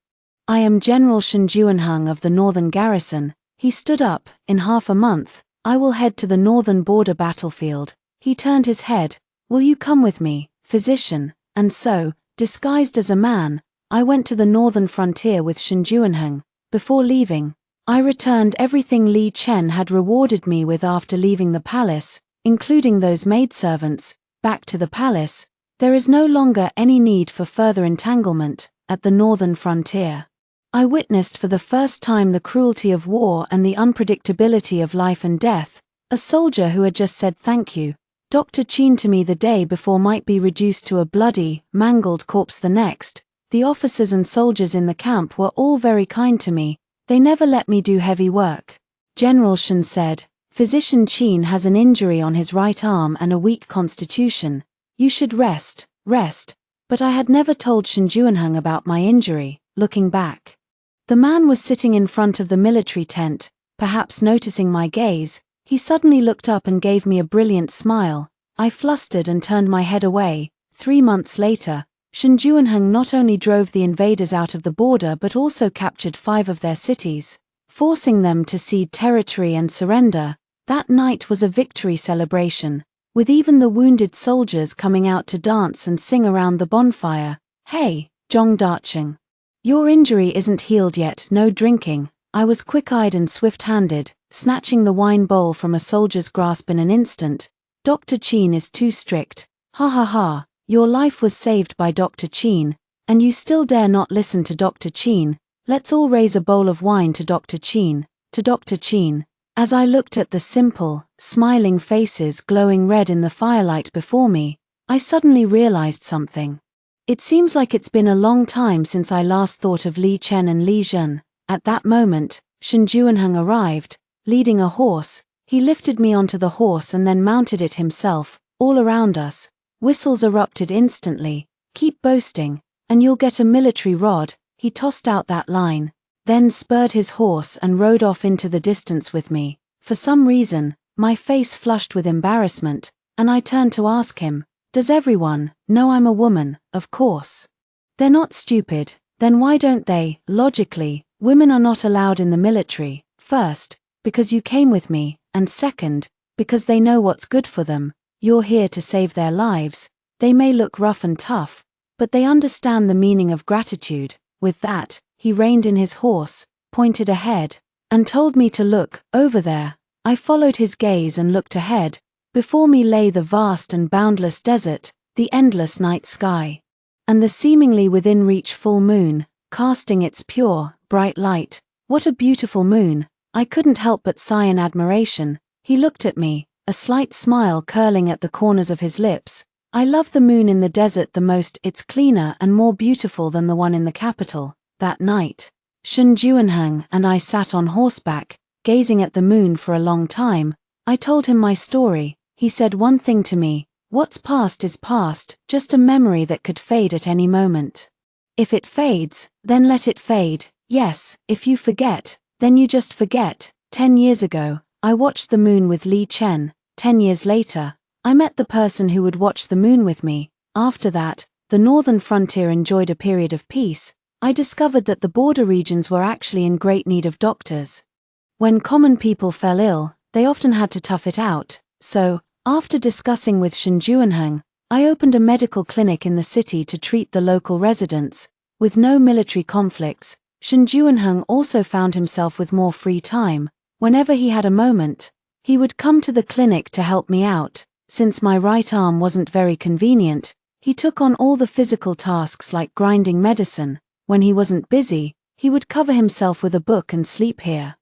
I am General Shenjuanheng of the Northern Garrison. He stood up. In half a month, I will head to the northern border battlefield. He turned his head. Will you come with me, physician? And so, disguised as a man, I went to the northern frontier with Shenjuanheng. Before leaving, I returned everything Li Chen had rewarded me with after leaving the palace, including those maidservants, back to the palace. There is no longer any need for further entanglement at the northern frontier. I witnessed for the first time the cruelty of war and the unpredictability of life and death. A soldier who had just said thank you, Dr. Qin, to me the day before might be reduced to a bloody, mangled corpse the next. The officers and soldiers in the camp were all very kind to me. They never let me do heavy work. General Shen said, "Physician Qin has an injury on his right arm and a weak constitution. You should rest." But I had never told Shen Juanheng about my injury. Looking back, the man was sitting in front of the military tent. Perhaps noticing my gaze, he suddenly looked up and gave me a brilliant smile. I flustered and turned my head away. 3 months later, Shen Juanheng not only drove the invaders out of the border but also captured 5 of their cities, forcing them to cede territory and surrender. That night was a victory celebration, with even the wounded soldiers coming out to dance and sing around the bonfire. "Hey, Zhong Dacheng. Your injury isn't healed yet, no drinking." I was quick-eyed and swift-handed, snatching the wine bowl from a soldier's grasp in an instant. "Dr. Qin is too strict. Ha ha ha. Your life was saved by Dr. Qin, and you still dare not listen to Dr. Qin. Let's all raise a bowl of wine to Dr. Qin, to Dr. Qin." As I looked at the simple, smiling faces glowing red in the firelight before me, I suddenly realized something. It seems like it's been a long time since I last thought of Li Chen and Li Zhen. At that moment, Shen Juanheng arrived, leading a horse. He lifted me onto the horse and then mounted it himself. All around us, whistles erupted instantly. "Keep boasting, and you'll get a military rod." He tossed out that line, then spurred his horse and rode off into the distance with me. For some reason, my face flushed with embarrassment, and I turned to ask him, "Does everyone know I'm a woman?" "Of course. They're not stupid. Then why don't they?" "Logically, women are not allowed in the military. First, because you came with me, and second, because they know what's good for them. You're here to save their lives. They may look rough and tough, but they understand the meaning of gratitude." With that, he reined in his horse, pointed ahead, and told me to look over there. I followed his gaze and looked ahead. Before me lay the vast and boundless desert, the endless night sky, and the seemingly within reach full moon, casting its pure, bright light. What a beautiful moon! I couldn't help but sigh in admiration. He looked at me, a slight smile curling at the corners of his lips. "I love the moon in the desert the most. It's cleaner and more beautiful than the one in the capital." That night, Shen Juanheng and I sat on horseback, gazing at the moon for a long time. I told him my story. He said one thing to me: "What's past is past, just a memory that could fade at any moment. If it fades, then let it fade. Yes, if you forget, then you just forget." 10 years ago, I watched the moon with Li Chen. 10 years later, I met the person who would watch the moon with me. After that, the northern frontier enjoyed a period of peace. I discovered that the border regions were actually in great need of doctors. When common people fell ill, they often had to tough it out. So, after discussing with Shen Juanheng, I opened a medical clinic in the city to treat the local residents. With no military conflicts, Shen Juanheng also found himself with more free time. Whenever he had a moment, he would come to the clinic to help me out. Since my right arm wasn't very convenient, he took on all the physical tasks like grinding medicine. When he wasn't busy, he would cover himself with a book and sleep here.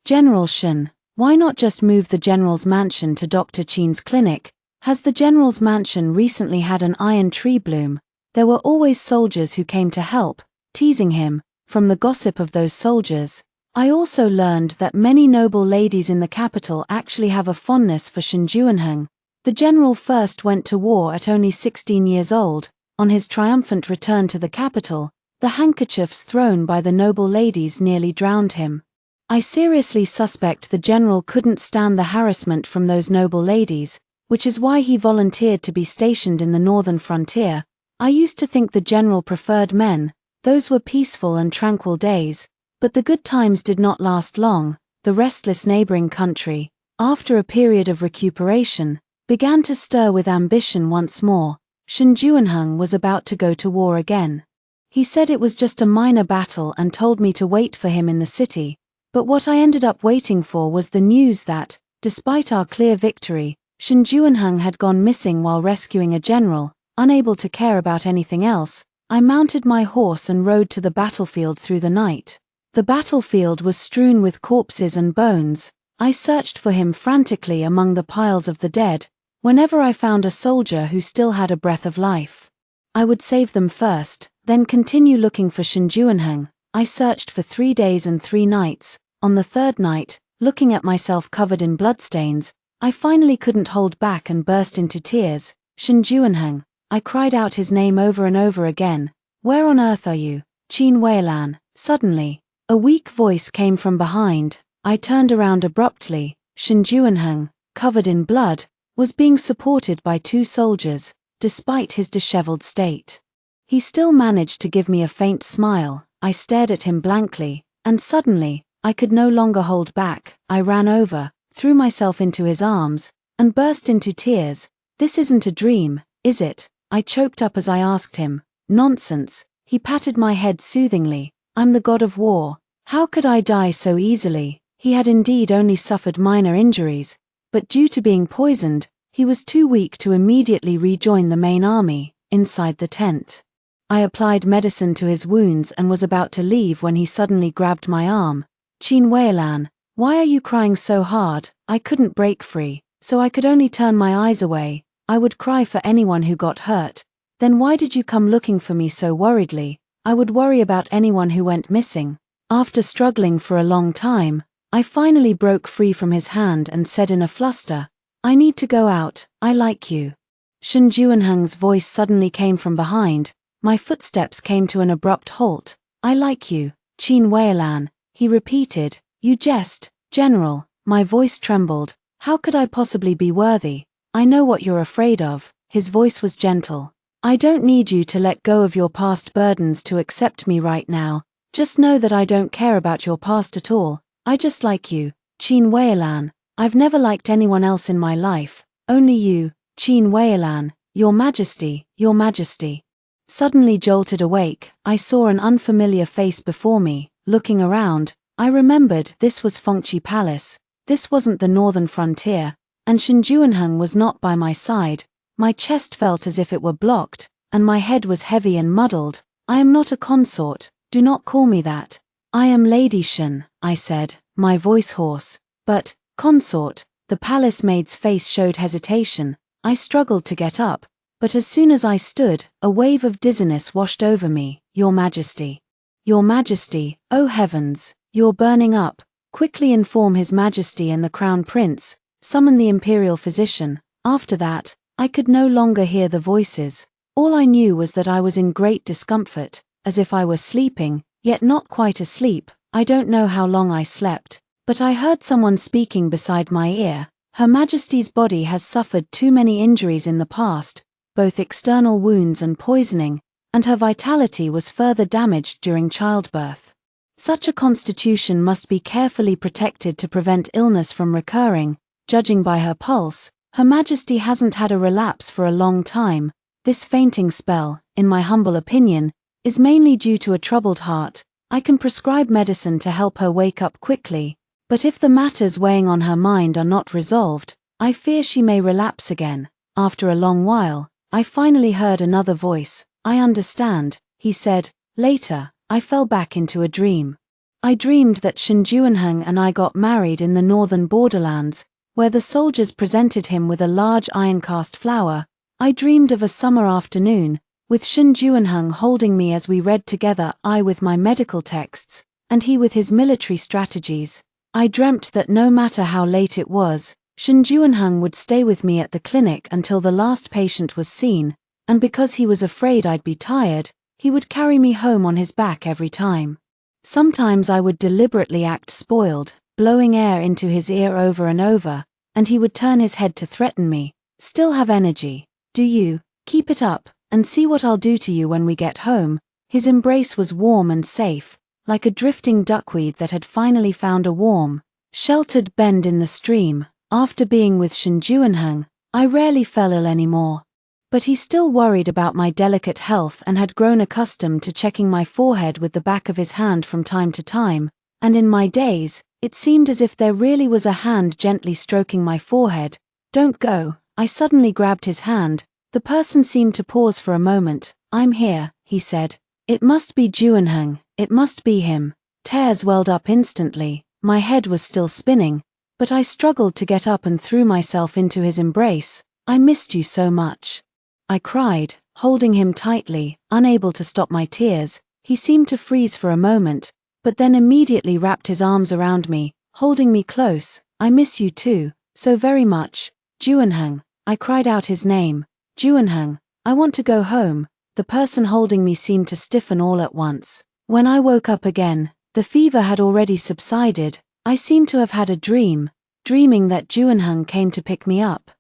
General Shen, why not just move the general's mansion to Dr. Qin's clinic? Has the general's mansion recently had an iron tree bloom? There were always soldiers who came to help, teasing him. From the gossip of those soldiers, I also learned that many noble ladies in the capital actually have a fondness for Shen Juanheng. The general first went to war at only 16 years old. On his triumphant return to the capital, the handkerchiefs thrown by the noble ladies nearly drowned him. I seriously suspect the general couldn't stand the harassment from those noble ladies, which is why he volunteered to be stationed in the northern frontier. I used to think the general preferred men. Those were peaceful and tranquil days, but the good times did not last long. The restless neighboring country, after a period of recuperation, began to stir with ambition once more. Shen Juanheng was about to go to war again. He said it was just a minor battle and told me to wait for him in the city. But what I ended up waiting for was the news that, despite our clear victory, Shen Juanheng had gone missing while rescuing a general. Unable to care about anything else, I mounted my horse and rode to the battlefield through the night. The battlefield was strewn with corpses and bones. I searched for him frantically among the piles of the dead. Whenever I found a soldier who still had a breath of life, I would save them first, then continue looking for Shen Juanheng. I searched for 3 days and 3 nights. On the 3rd night, looking at myself covered in bloodstains, I finally couldn't hold back and burst into tears. Shen Juanheng. I cried out his name over and over again. Where on earth are you, Qin Weilan? Suddenly, a weak voice came from behind. I turned around abruptly. Shen Juanheng, covered in blood, was being supported by 2 soldiers, despite his disheveled state. He still managed to give me a faint smile. I stared at him blankly, and suddenly, I could no longer hold back. I ran over, threw myself into his arms, and burst into tears. This isn't a dream, is it? I choked up as I asked him. Nonsense. He patted my head soothingly. I'm the god of war. How could I die so easily? He had indeed only suffered minor injuries, but due to being poisoned, he was too weak to immediately rejoin the main army. Inside the tent, I applied medicine to his wounds and was about to leave when he suddenly grabbed my arm. Qin Weilan, why are you crying so hard? I couldn't break free, so I could only turn my eyes away. I would cry for anyone who got hurt. Then why did you come looking for me so worriedly? I would worry about anyone who went missing. After struggling for a long time, I finally broke free from his hand and said in a fluster, I need to go out. I like you. Shen Juanheng's voice suddenly came from behind. My footsteps came to an abrupt halt. I like you, Qin Weilan, he repeated. You jest, General. My voice trembled. How could I possibly be worthy? I know what you're afraid of. His voice was gentle. I don't need you to let go of your past burdens to accept me right now. Just know that I don't care about your past at all. I just like you, Qin Weilan. I've never liked anyone else in my life. Only you, Qin Weilan. Your Majesty, Your Majesty. Suddenly jolted awake, I saw an unfamiliar face before me. Looking around, I remembered this was Fengqi Palace. This wasn't the northern frontier, and Shen Juanheng was not by my side. My chest felt as if it were blocked, and my head was heavy and muddled. I am not a consort, do not call me that. I am Lady Shen, I said, my voice hoarse. But, consort, the palace maid's face showed hesitation. I struggled to get up, but as soon as I stood, a wave of dizziness washed over me. Your Majesty. Your Majesty, oh heavens, you're burning up. Quickly inform His Majesty and the Crown Prince. Summon the imperial physician. After that, I could no longer hear the voices. All I knew was that I was in great discomfort, as if I were sleeping, yet not quite asleep. I don't know how long I slept, but I heard someone speaking beside my ear. Her Majesty's body has suffered too many injuries in the past, both external wounds and poisoning, and her vitality was further damaged during childbirth. Such a constitution must be carefully protected to prevent illness from recurring. Judging by her pulse, Her Majesty hasn't had a relapse for a long time. This fainting spell, in my humble opinion, is mainly due to a troubled heart. I can prescribe medicine to help her wake up quickly, but if the matters weighing on her mind are not resolved, I fear she may relapse again. After a long while, I finally heard another voice. I understand, he said. Later, I fell back into a dream. I dreamed that Shen Juanheng and I got married in the northern borderlands, where the soldiers presented him with a large iron-cast flower. I dreamed of a summer afternoon, with Shen Juanheng holding me as we read together, I with my medical texts, and he with his military strategies. I dreamt that no matter how late it was, Shen Juanheng would stay with me at the clinic until the last patient was seen, and because he was afraid I'd be tired, he would carry me home on his back every time. Sometimes I would deliberately act spoiled, blowing air into his ear over and over, and he would turn his head to threaten me. Still have energy, do you? Keep it up, and see what I'll do to you when we get home. His embrace was warm and safe, like a drifting duckweed that had finally found a warm, sheltered bend in the stream. After being with Shen Juanheng, I rarely fell ill anymore. But he still worried about my delicate health and had grown accustomed to checking my forehead with the back of his hand from time to time. and in my daze, it seemed as if there really was a hand gently stroking my forehead. "Don't go." I suddenly grabbed his hand. The person seemed to pause for a moment. "I'm here," he said. "It must be Juanheng, it must be him." Tears welled up instantly. My head was still spinning, but I struggled to get up and threw myself into his embrace. "I missed you so much," I cried, holding him tightly, unable to stop my tears. He seemed to freeze for a moment, but then immediately wrapped his arms around me, holding me close. "I miss you too, so very much. Juanheng." I cried out his name. "Juanheng, I want to go home." The person holding me seemed to stiffen all at once. When I woke up again, the fever had already subsided. I seemed to have had a dream, dreaming that Juanheng came to pick me up.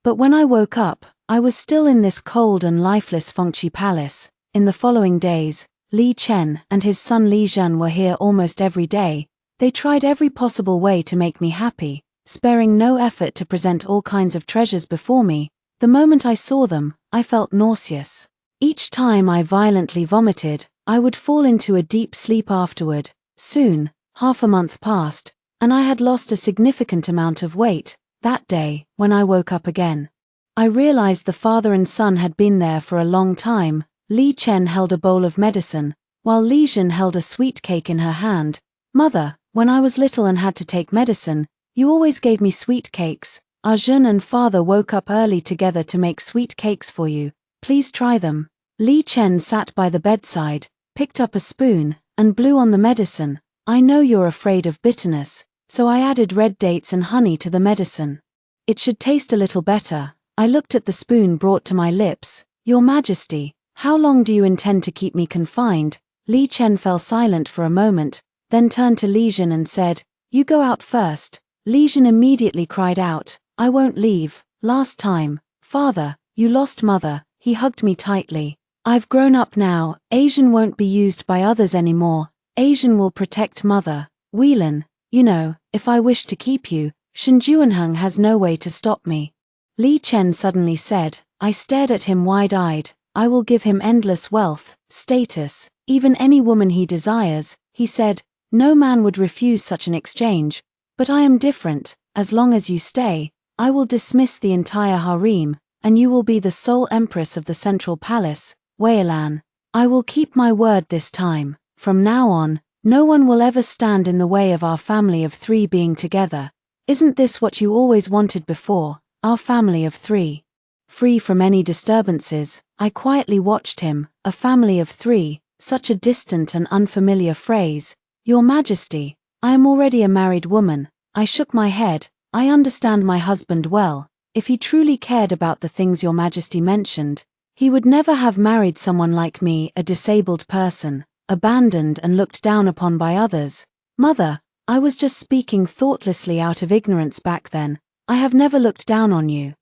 But when I woke up, I was still in this cold and lifeless Fengqi palace. In the following days, Li Chen and his son Li Zhen were here almost every day. They tried every possible way to make me happy, sparing no effort to present all kinds of treasures before me. The moment I saw them, I felt nauseous. Each time I violently vomited, I would fall into a deep sleep afterward. Soon, half a month passed, and I had lost a significant amount of weight. That day, when I woke up again, I realized the father and son had been there for a long time. Li Chen held a bowl of medicine, while Li Zhen held a sweet cake in her hand. "Mother, when I was little and had to take medicine, you always gave me sweet cakes. Our Zhen and father woke up early together to make sweet cakes for you. Please try them." Li Chen sat by the bedside, picked up a spoon, and blew on the medicine. "I know you're afraid of bitterness, so I added red dates and honey to the medicine. It should taste a little better." I looked at the spoon brought to my lips. "Your Majesty, how long do you intend to keep me confined?" Li Chen fell silent for a moment, then turned to Li Zhen and said, "You go out first." Li Zhen immediately cried out, "I won't leave. Last time, father, you lost mother." He hugged me tightly. "I've grown up now. Asian won't be used by others anymore. Asian will protect mother. Whelan, you know, if I wish to keep you, Shen Juanheng has no way to stop me." Li Chen suddenly said. I stared at him wide-eyed. "I will give him endless wealth, status, even any woman he desires," he said. "No man would refuse such an exchange. But I am different. As long as you stay, I will dismiss the entire harem, and you will be the sole empress of the central palace, Wei-Lan. I will keep my word this time. From now on, no one will ever stand in the way of our family of three being together. Isn't this what you always wanted before, our family of three?" Free from any disturbances, I quietly watched him. A family of three, such a distant and unfamiliar phrase. "Your Majesty, I am already a married woman." I shook my head. "I understand my husband well. If he truly cared about the things Your Majesty mentioned, he would never have married someone like me, a disabled person, abandoned and looked down upon by others." "Mother, I was just speaking thoughtlessly out of ignorance back then. I have never looked down on you."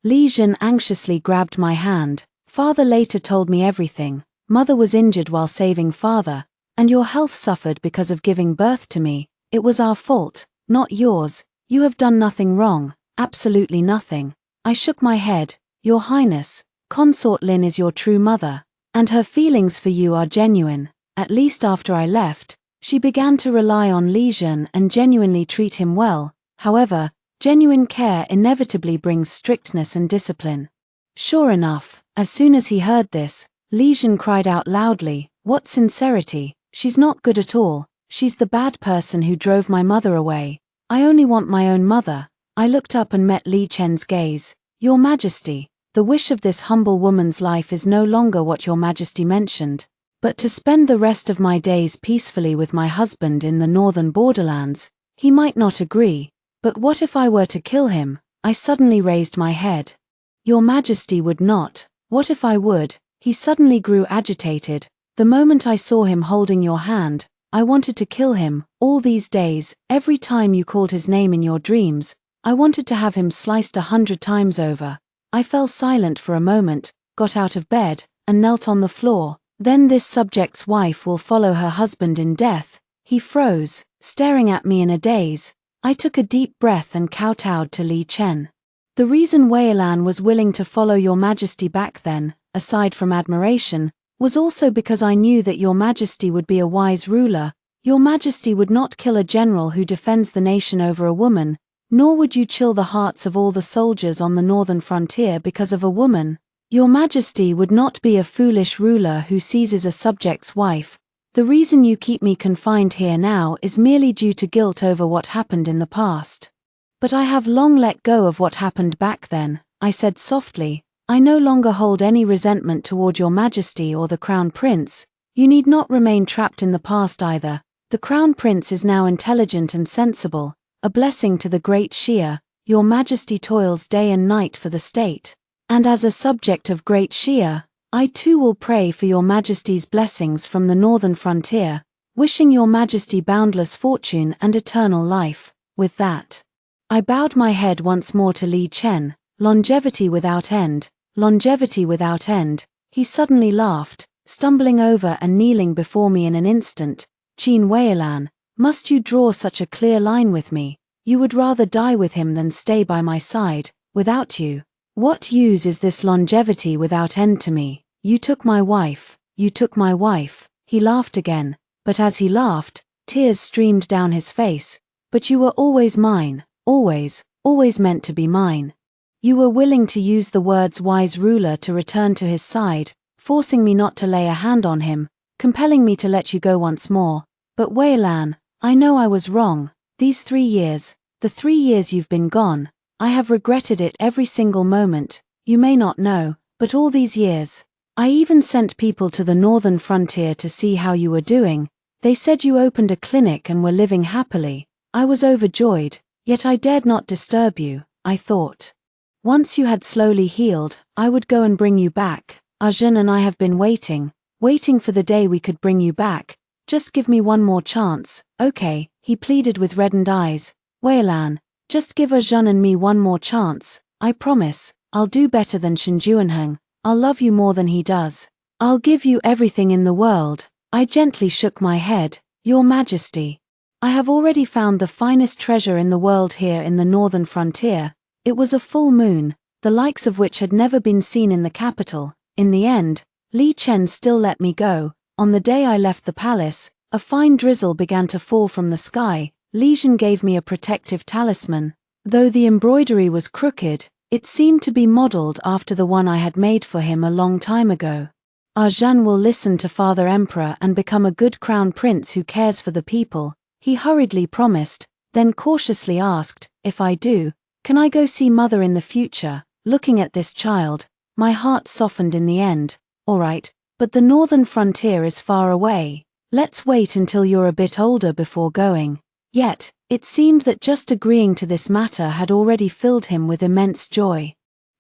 Li Zhen anxiously grabbed my hand. "Father later told me everything. Mother was injured while saving father, and your health suffered because of giving birth to me. It was our fault, not yours. You have done nothing wrong, absolutely nothing." I shook my head. "Your Highness, Consort Lin is your true mother, and her feelings for you are genuine. At least after I left, she began to rely on Li Zhen and genuinely treat him well. However, genuine care inevitably brings strictness and discipline." Sure enough, as soon as he heard this, Li Zhen cried out loudly, "What sincerity? She's not good at all. She's the bad person who drove my mother away. I only want my own mother." I looked up and met Li Chen's gaze. "Your Majesty, the wish of this humble woman's life is no longer what Your Majesty mentioned, but to spend the rest of my days peacefully with my husband in the northern borderlands. He might not agree, but what if I were to kill him?" I suddenly raised my head. "Your Majesty would not. What if I would?" He suddenly grew agitated. "The moment I saw him holding your hand, I wanted to kill him. All these days, every time you called his name in your dreams, I wanted to have him sliced 100 times over." I fell silent for a moment, got out of bed, and knelt on the floor. "Then this subject's wife will follow her husband in death." He froze, staring at me in a daze. I took a deep breath and kowtowed to Li Chen. "The reason Wei-Lan was willing to follow Your Majesty back then, aside from admiration, was also because I knew that Your Majesty would be a wise ruler. Your Majesty would not kill a general who defends the nation over a woman, nor would you chill the hearts of all the soldiers on the northern frontier because of a woman. Your Majesty would not be a foolish ruler who seizes a subject's wife. The reason you keep me confined here now is merely due to guilt over what happened in the past. But I have long let go of what happened back then, I said softly. I no longer hold any resentment toward your Majesty or the Crown Prince. You need not remain trapped in the past either. The Crown Prince is now intelligent and sensible, a blessing to the great Shia. Your Majesty toils day and night for the state. And as a subject of great Shia, I too will pray for your Majesty's blessings from the northern frontier, wishing your Majesty boundless fortune and eternal life. With that, I bowed my head once more to Li Chen. Longevity without end, longevity without end. He suddenly laughed, stumbling over and kneeling before me in an instant. Qin Weilan, must you draw such a clear line with me? You would rather die with him than stay by my side, without you. What use is this longevity without end to me? You took my wife, you took my wife. He laughed again, but as he laughed, tears streamed down his face. But you were always mine, always, always meant to be mine. You were willing to use the words wise ruler to return to his side, forcing me not to lay a hand on him, compelling me to let you go once more. But Weilan, I know I was wrong. These 3 years, the 3 years you've been gone, I have regretted it every single moment. You may not know, but all these years, I even sent people to the northern frontier to see how you were doing. They said you opened a clinic and were living happily. I was overjoyed, yet I dared not disturb you. I thought, once you had slowly healed, I would go and bring you back. Arjun and I have been waiting for the day we could bring you back. Just give me one more chance, okay? He pleaded with reddened eyes. Weilan, just give Arjun and me one more chance. I promise, I'll do better than Shinjuanheng. I'll love you more than he does. I'll give you everything in the world. I gently shook my head. Your Majesty, I have already found the finest treasure in the world here in the northern frontier. It was a full moon, the likes of which had never been seen in the capital. In the end, Li Chen still let me go. On the day I left the palace, a fine drizzle began to fall from the sky. Li Zhen gave me a protective talisman. Though the embroidery was crooked, it seemed to be modeled after the one I had made for him a long time ago. Arjun will listen to Father Emperor and become a good crown prince who cares for the people, he hurriedly promised, then cautiously asked, if I do, can I go see Mother in the future? Looking at this child, my heart softened in the end. All right, but the northern frontier is far away. Let's wait until you're a bit older before going. Yet, it seemed that just agreeing to this matter had already filled him with immense joy.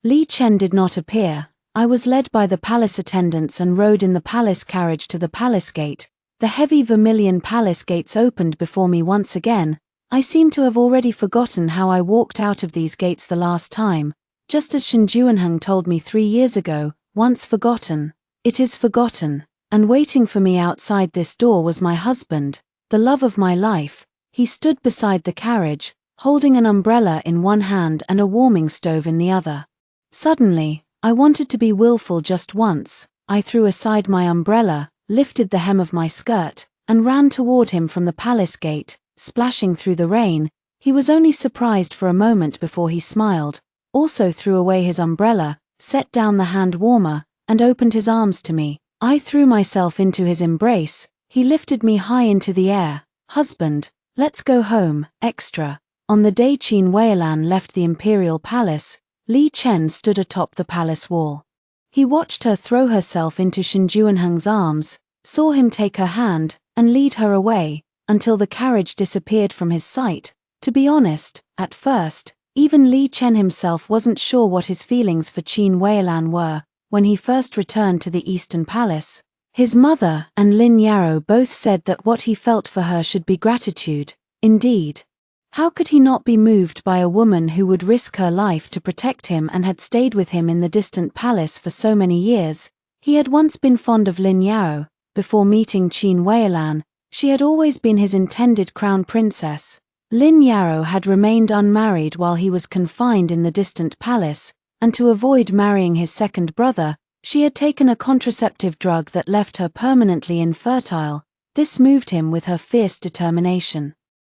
Li Chen did not appear. I was led by the palace attendants and rode in the palace carriage to the palace gate. The heavy vermilion palace gates opened before me once again. I seem to have already forgotten how I walked out of these gates the last time, just as Shinjuanheng told me 3 years ago. Once forgotten, it is forgotten, and waiting for me outside this door was my husband, the love of my life. He stood beside the carriage, holding an umbrella in one hand and a warming stove in the other. Suddenly, I wanted to be willful just once. I threw aside my umbrella, lifted the hem of my skirt, and ran toward him from the palace gate, splashing through the rain. He was only surprised for a moment before he smiled, also threw away his umbrella, set down the hand warmer, and opened his arms to me. I threw myself into his embrace. He lifted me high into the air. Husband, let's go home. Extra. On the day Qin Weilan left the imperial palace, Li Chen stood atop the palace wall. He watched her throw herself into Shinjuanheng's arms, saw him take her hand, and lead her away, until the carriage disappeared from his sight. To be honest, at first, even Li Chen himself wasn't sure what his feelings for Qin Weilan were. When he first returned to the Eastern Palace, his mother and Lin Yarrow both said that what he felt for her should be gratitude. Indeed, how could he not be moved by a woman who would risk her life to protect him and had stayed with him in the distant palace for so many years? He had once been fond of Lin Yarrow. Before meeting Qin Weilan, she had always been his intended crown princess. Lin Yarrow had remained unmarried while he was confined in the distant palace, and to avoid marrying his second brother, she had taken a contraceptive drug that left her permanently infertile. This moved him with her fierce determination,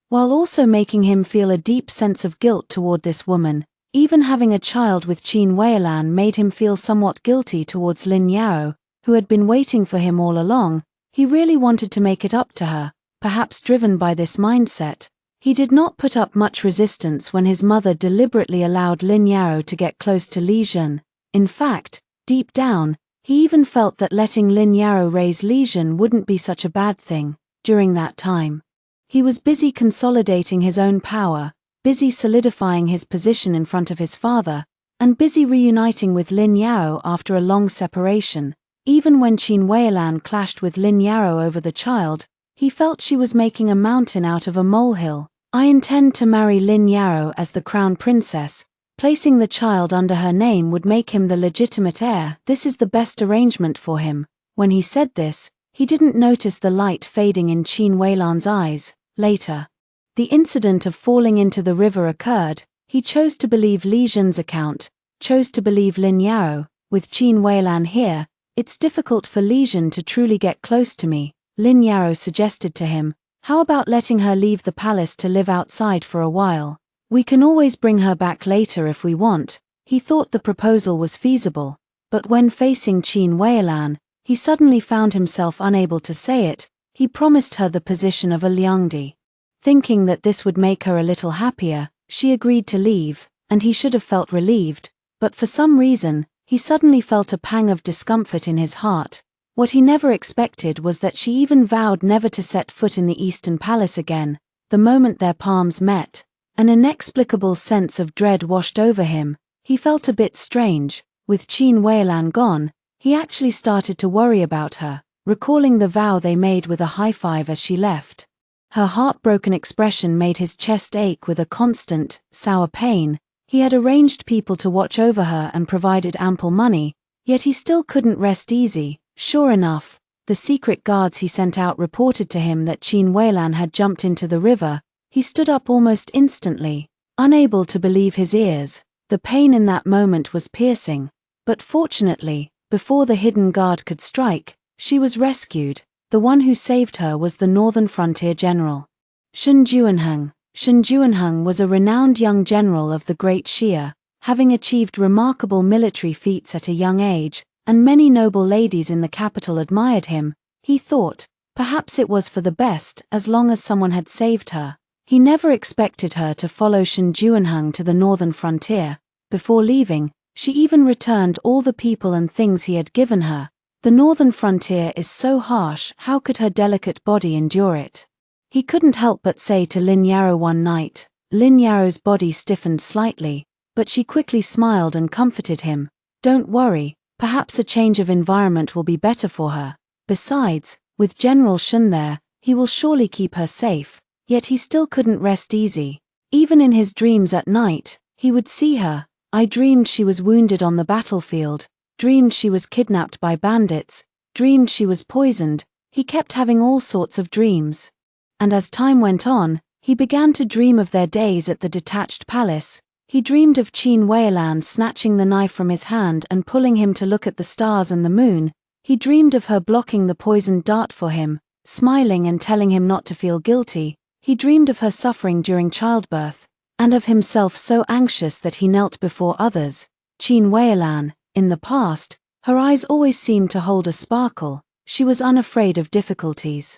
while also making him feel a deep sense of guilt toward this woman. Even having a child with Qin Weilan made him feel somewhat guilty towards Lin Yao, who had been waiting for him all along. He really wanted to make it up to her. Perhaps driven by this mindset, he did not put up much resistance when his mother deliberately allowed Lin Yao to get close to Li Jun. In fact, deep down, he even felt that letting Lin Yao raise Li Jun wouldn't be such a bad thing. During that time, he was busy consolidating his own power, busy solidifying his position in front of his father, and busy reuniting with Lin Yao after a long separation. Even when Qin Weilan clashed with Lin Yao over the child, he felt she was making a mountain out of a molehill. I intend to marry Lin Yao as the crown princess. Placing the child under her name would make him the legitimate heir. This is the best arrangement for him. When he said this, he didn't notice the light fading in Qin Weilan's eyes. Later, the incident of falling into the river occurred. He chose to believe Li Jun's account, chose to believe Lin Yao. With Qin Weilan here, it's difficult for Li Jun to truly get close to me, Lin Yao suggested to him. How about letting her leave the palace to live outside for a while? We can always bring her back later if we want. He thought the proposal was feasible, but when facing Qin Weilan, he suddenly found himself unable to say it. He promised her the position of a liangdi. Thinking that this would make her a little happier, she agreed to leave, and he should have felt relieved, but for some reason, he suddenly felt a pang of discomfort in his heart. What he never expected was that she even vowed never to set foot in the Eastern Palace again. The moment their palms met, an inexplicable sense of dread washed over him. He felt a bit strange. With Qin Weilan gone, he actually started to worry about her, recalling the vow they made with a high five as she left. Her heartbroken expression made his chest ache with a constant, sour pain. He had arranged people to watch over her and provided ample money, yet he still couldn't rest easy. Sure enough, the secret guards he sent out reported to him that Qin Weilan had jumped into the river. He stood up almost instantly, unable to believe his ears. The pain in that moment was piercing, but fortunately, before the hidden guard could strike, she was rescued. The one who saved her was the Northern Frontier General, Shen Juanheng. Shen Juanheng was a renowned young general of the Great Xia, having achieved remarkable military feats at a young age, and many noble ladies in the capital admired him. He thought, perhaps it was for the best as long as someone had saved her. He never expected her to follow Shen Juanheng to the northern frontier. Before leaving, she even returned all the people and things he had given her. The northern frontier is so harsh, how could her delicate body endure it? He couldn't help but say to Lin Yao one night. Lin Yao's body stiffened slightly, but she quickly smiled and comforted him. Don't worry, perhaps a change of environment will be better for her. Besides, with General Shen there, he will surely keep her safe. Yet he still couldn't rest easy. Even in his dreams at night, he would see her. I dreamed she was wounded on the battlefield, dreamed she was kidnapped by bandits, dreamed she was poisoned. He kept having all sorts of dreams. And as time went on, he began to dream of their days at the detached palace. He dreamed of Qin Weilan snatching the knife from his hand and pulling him to look at the stars and the moon. He dreamed of her blocking the poisoned dart for him, smiling and telling him not to feel guilty. He dreamed of her suffering during childbirth, and of himself so anxious that he knelt before others. Qin Weilan, in the past, her eyes always seemed to hold a sparkle. She was unafraid of difficulties,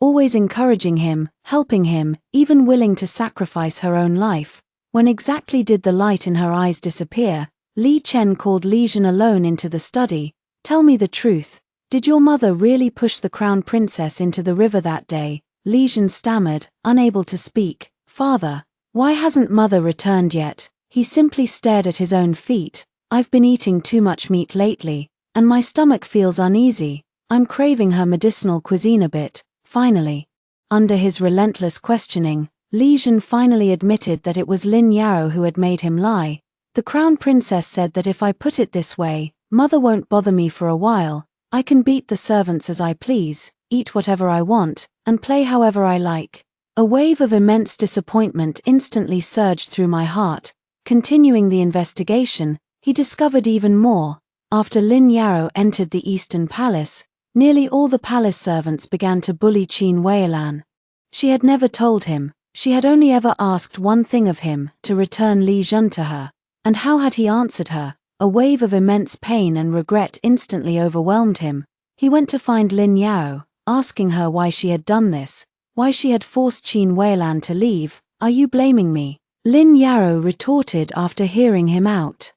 always encouraging him, helping him, even willing to sacrifice her own life. When exactly did the light in her eyes disappear? Li Chen called Li Jun alone into the study. Tell me the truth. Did your mother really push the crown princess into the river that day? Li Jun stammered, unable to speak. Father, why hasn't mother returned yet? He simply stared at his own feet. I've been eating too much meat lately, and my stomach feels uneasy. I'm craving her medicinal cuisine a bit. Finally, under his relentless questioning, Li Jun finally admitted that it was Lin Yao who had made him lie. The crown princess said that if I put it this way, mother won't bother me for a while. I can beat the servants as I please, eat whatever I want, and play however I like. A wave of immense disappointment instantly surged through my heart. Continuing the investigation, he discovered even more. After Lin Yao entered the Eastern Palace, Nearly all the palace servants began to bully Qin Weilan. She had never told him, she had only ever asked one thing of him, to return Li Jun to her. And how had he answered her? A wave of immense pain and regret instantly overwhelmed him. He went to find Lin Yao, asking her why she had done this, why she had forced Qin Weilan to leave. "Are you blaming me?" Lin Yao retorted after hearing him out.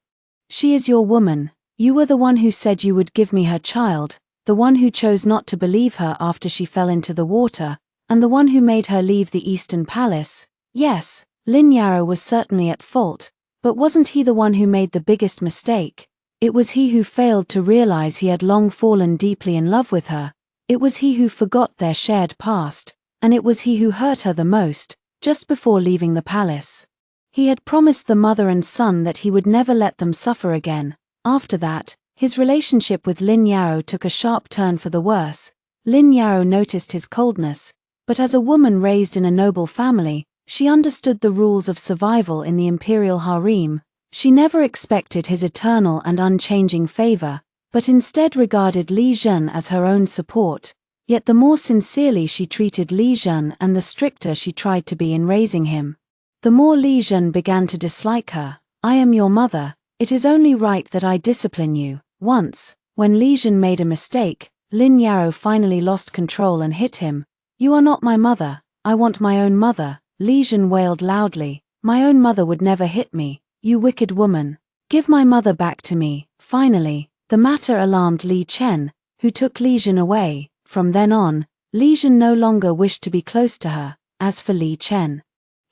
"She is your woman. You were the one who said you would give me her child, the one who chose not to believe her after she fell into the water, and the one who made her leave the Eastern Palace." Yes, Lin Yao was certainly at fault, but wasn't he the one who made the biggest mistake? It was he who failed to realize he had long fallen deeply in love with her. It was he who forgot their shared past, and it was he who hurt her the most, just before leaving the palace. He had promised the mother and son that he would never let them suffer again. After that, his relationship with Lin Yao took a sharp turn for the worse. Lin Yao noticed his coldness, but as a woman raised in a noble family, she understood the rules of survival in the imperial harem. She never expected his eternal and unchanging favor, but instead regarded Li Jun as her own support. Yet the more sincerely she treated Li Jun and the stricter she tried to be in raising him, the more Li Jun began to dislike her. "I am your mother. It is only right that I discipline you." Once, when Li Jun made a mistake, Lin Yao finally lost control and hit him. "You are not my mother. I want my own mother." Li Jun wailed loudly. "My own mother would never hit me. You wicked woman. Give my mother back to me." Finally, the matter alarmed Li Chen, who took Li Jun away. From then on, Li Jun no longer wished to be close to her. As for Li Chen,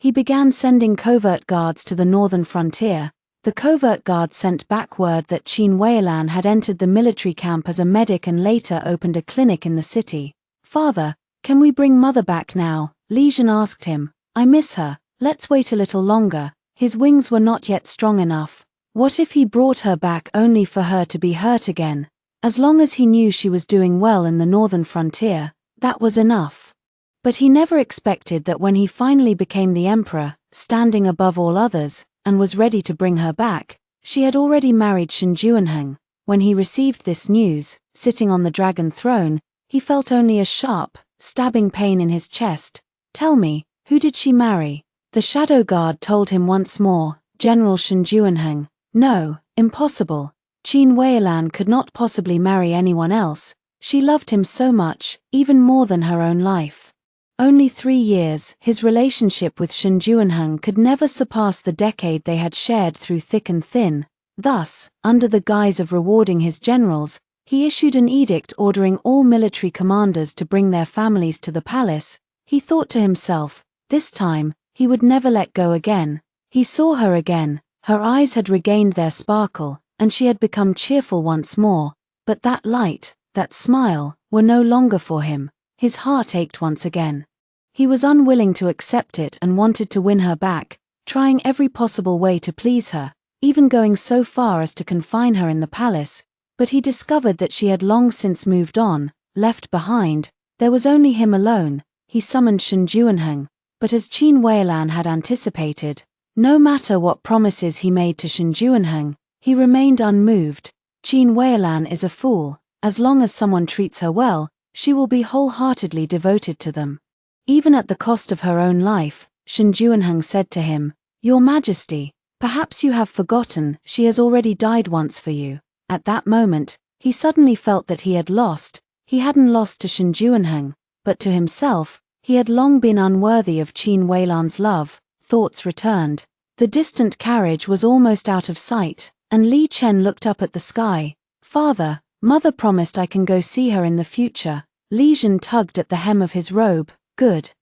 he began sending covert guards to the northern frontier. The covert guard sent back word that Qin Weilan had entered the military camp as a medic and later opened a clinic in the city. "Father, can we bring mother back now?" Li Jun asked him. "I miss her. Let's wait a little longer." His wings were not yet strong enough. What if he brought her back only for her to be hurt again? As long as he knew she was doing well in the northern frontier, that was enough. But he never expected that when he finally became the emperor, standing above all others, and was ready to bring her back, she had already married Shen Juanheng. When he received this news, sitting on the dragon throne, he felt only a sharp, stabbing pain in his chest. "Tell me, who did she marry?" The shadow guard told him once more, "General Shen Juanheng." "No, impossible. Qin Weilan could not possibly marry anyone else. She loved him so much, even more than her own life." Only 3 years, his relationship with Shen Juanheng could never surpass the decade they had shared through thick and thin. Thus, under the guise of rewarding his generals, he issued an edict ordering all military commanders to bring their families to the palace. He thought to himself, this time, he would never let go again. He saw her again, her eyes had regained their sparkle, and she had become cheerful once more. But that light, that smile, were no longer for him. His heart ached once again. He was unwilling to accept it and wanted to win her back, trying every possible way to please her, even going so far as to confine her in the palace. But he discovered that she had long since moved on, left behind. There was only him alone. He summoned Shen Juanheng, but as Qin Weilan had anticipated, no matter what promises he made to Shen Juanheng, he remained unmoved. Qin Weilan is a fool. As long as someone treats her well, she will be wholeheartedly devoted to them. Even at the cost of her own life, Shen Juanheng said to him, "Your Majesty, perhaps you have forgotten she has already died once for you." At that moment, he suddenly felt that he had lost. He hadn't lost to Shen Juanheng, but to himself. He had long been unworthy of Qin Weilan's love. Thoughts returned. The distant carriage was almost out of sight, and Li Chen looked up at the sky. "Father, mother promised I can go see her in the future." Li Jun tugged at the hem of his robe. "Good."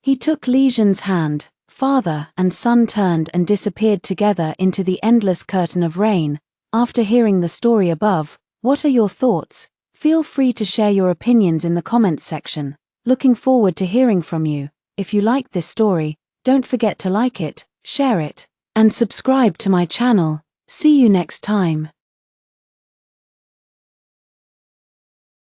He took Li Jun's hand. Father and son turned and disappeared together into the endless curtain of rain. After hearing the story above, what are your thoughts? Feel free to share your opinions in the comments section. Looking forward to hearing from you. If you liked this story, don't forget to like it, share it, and subscribe to my channel. See you next time.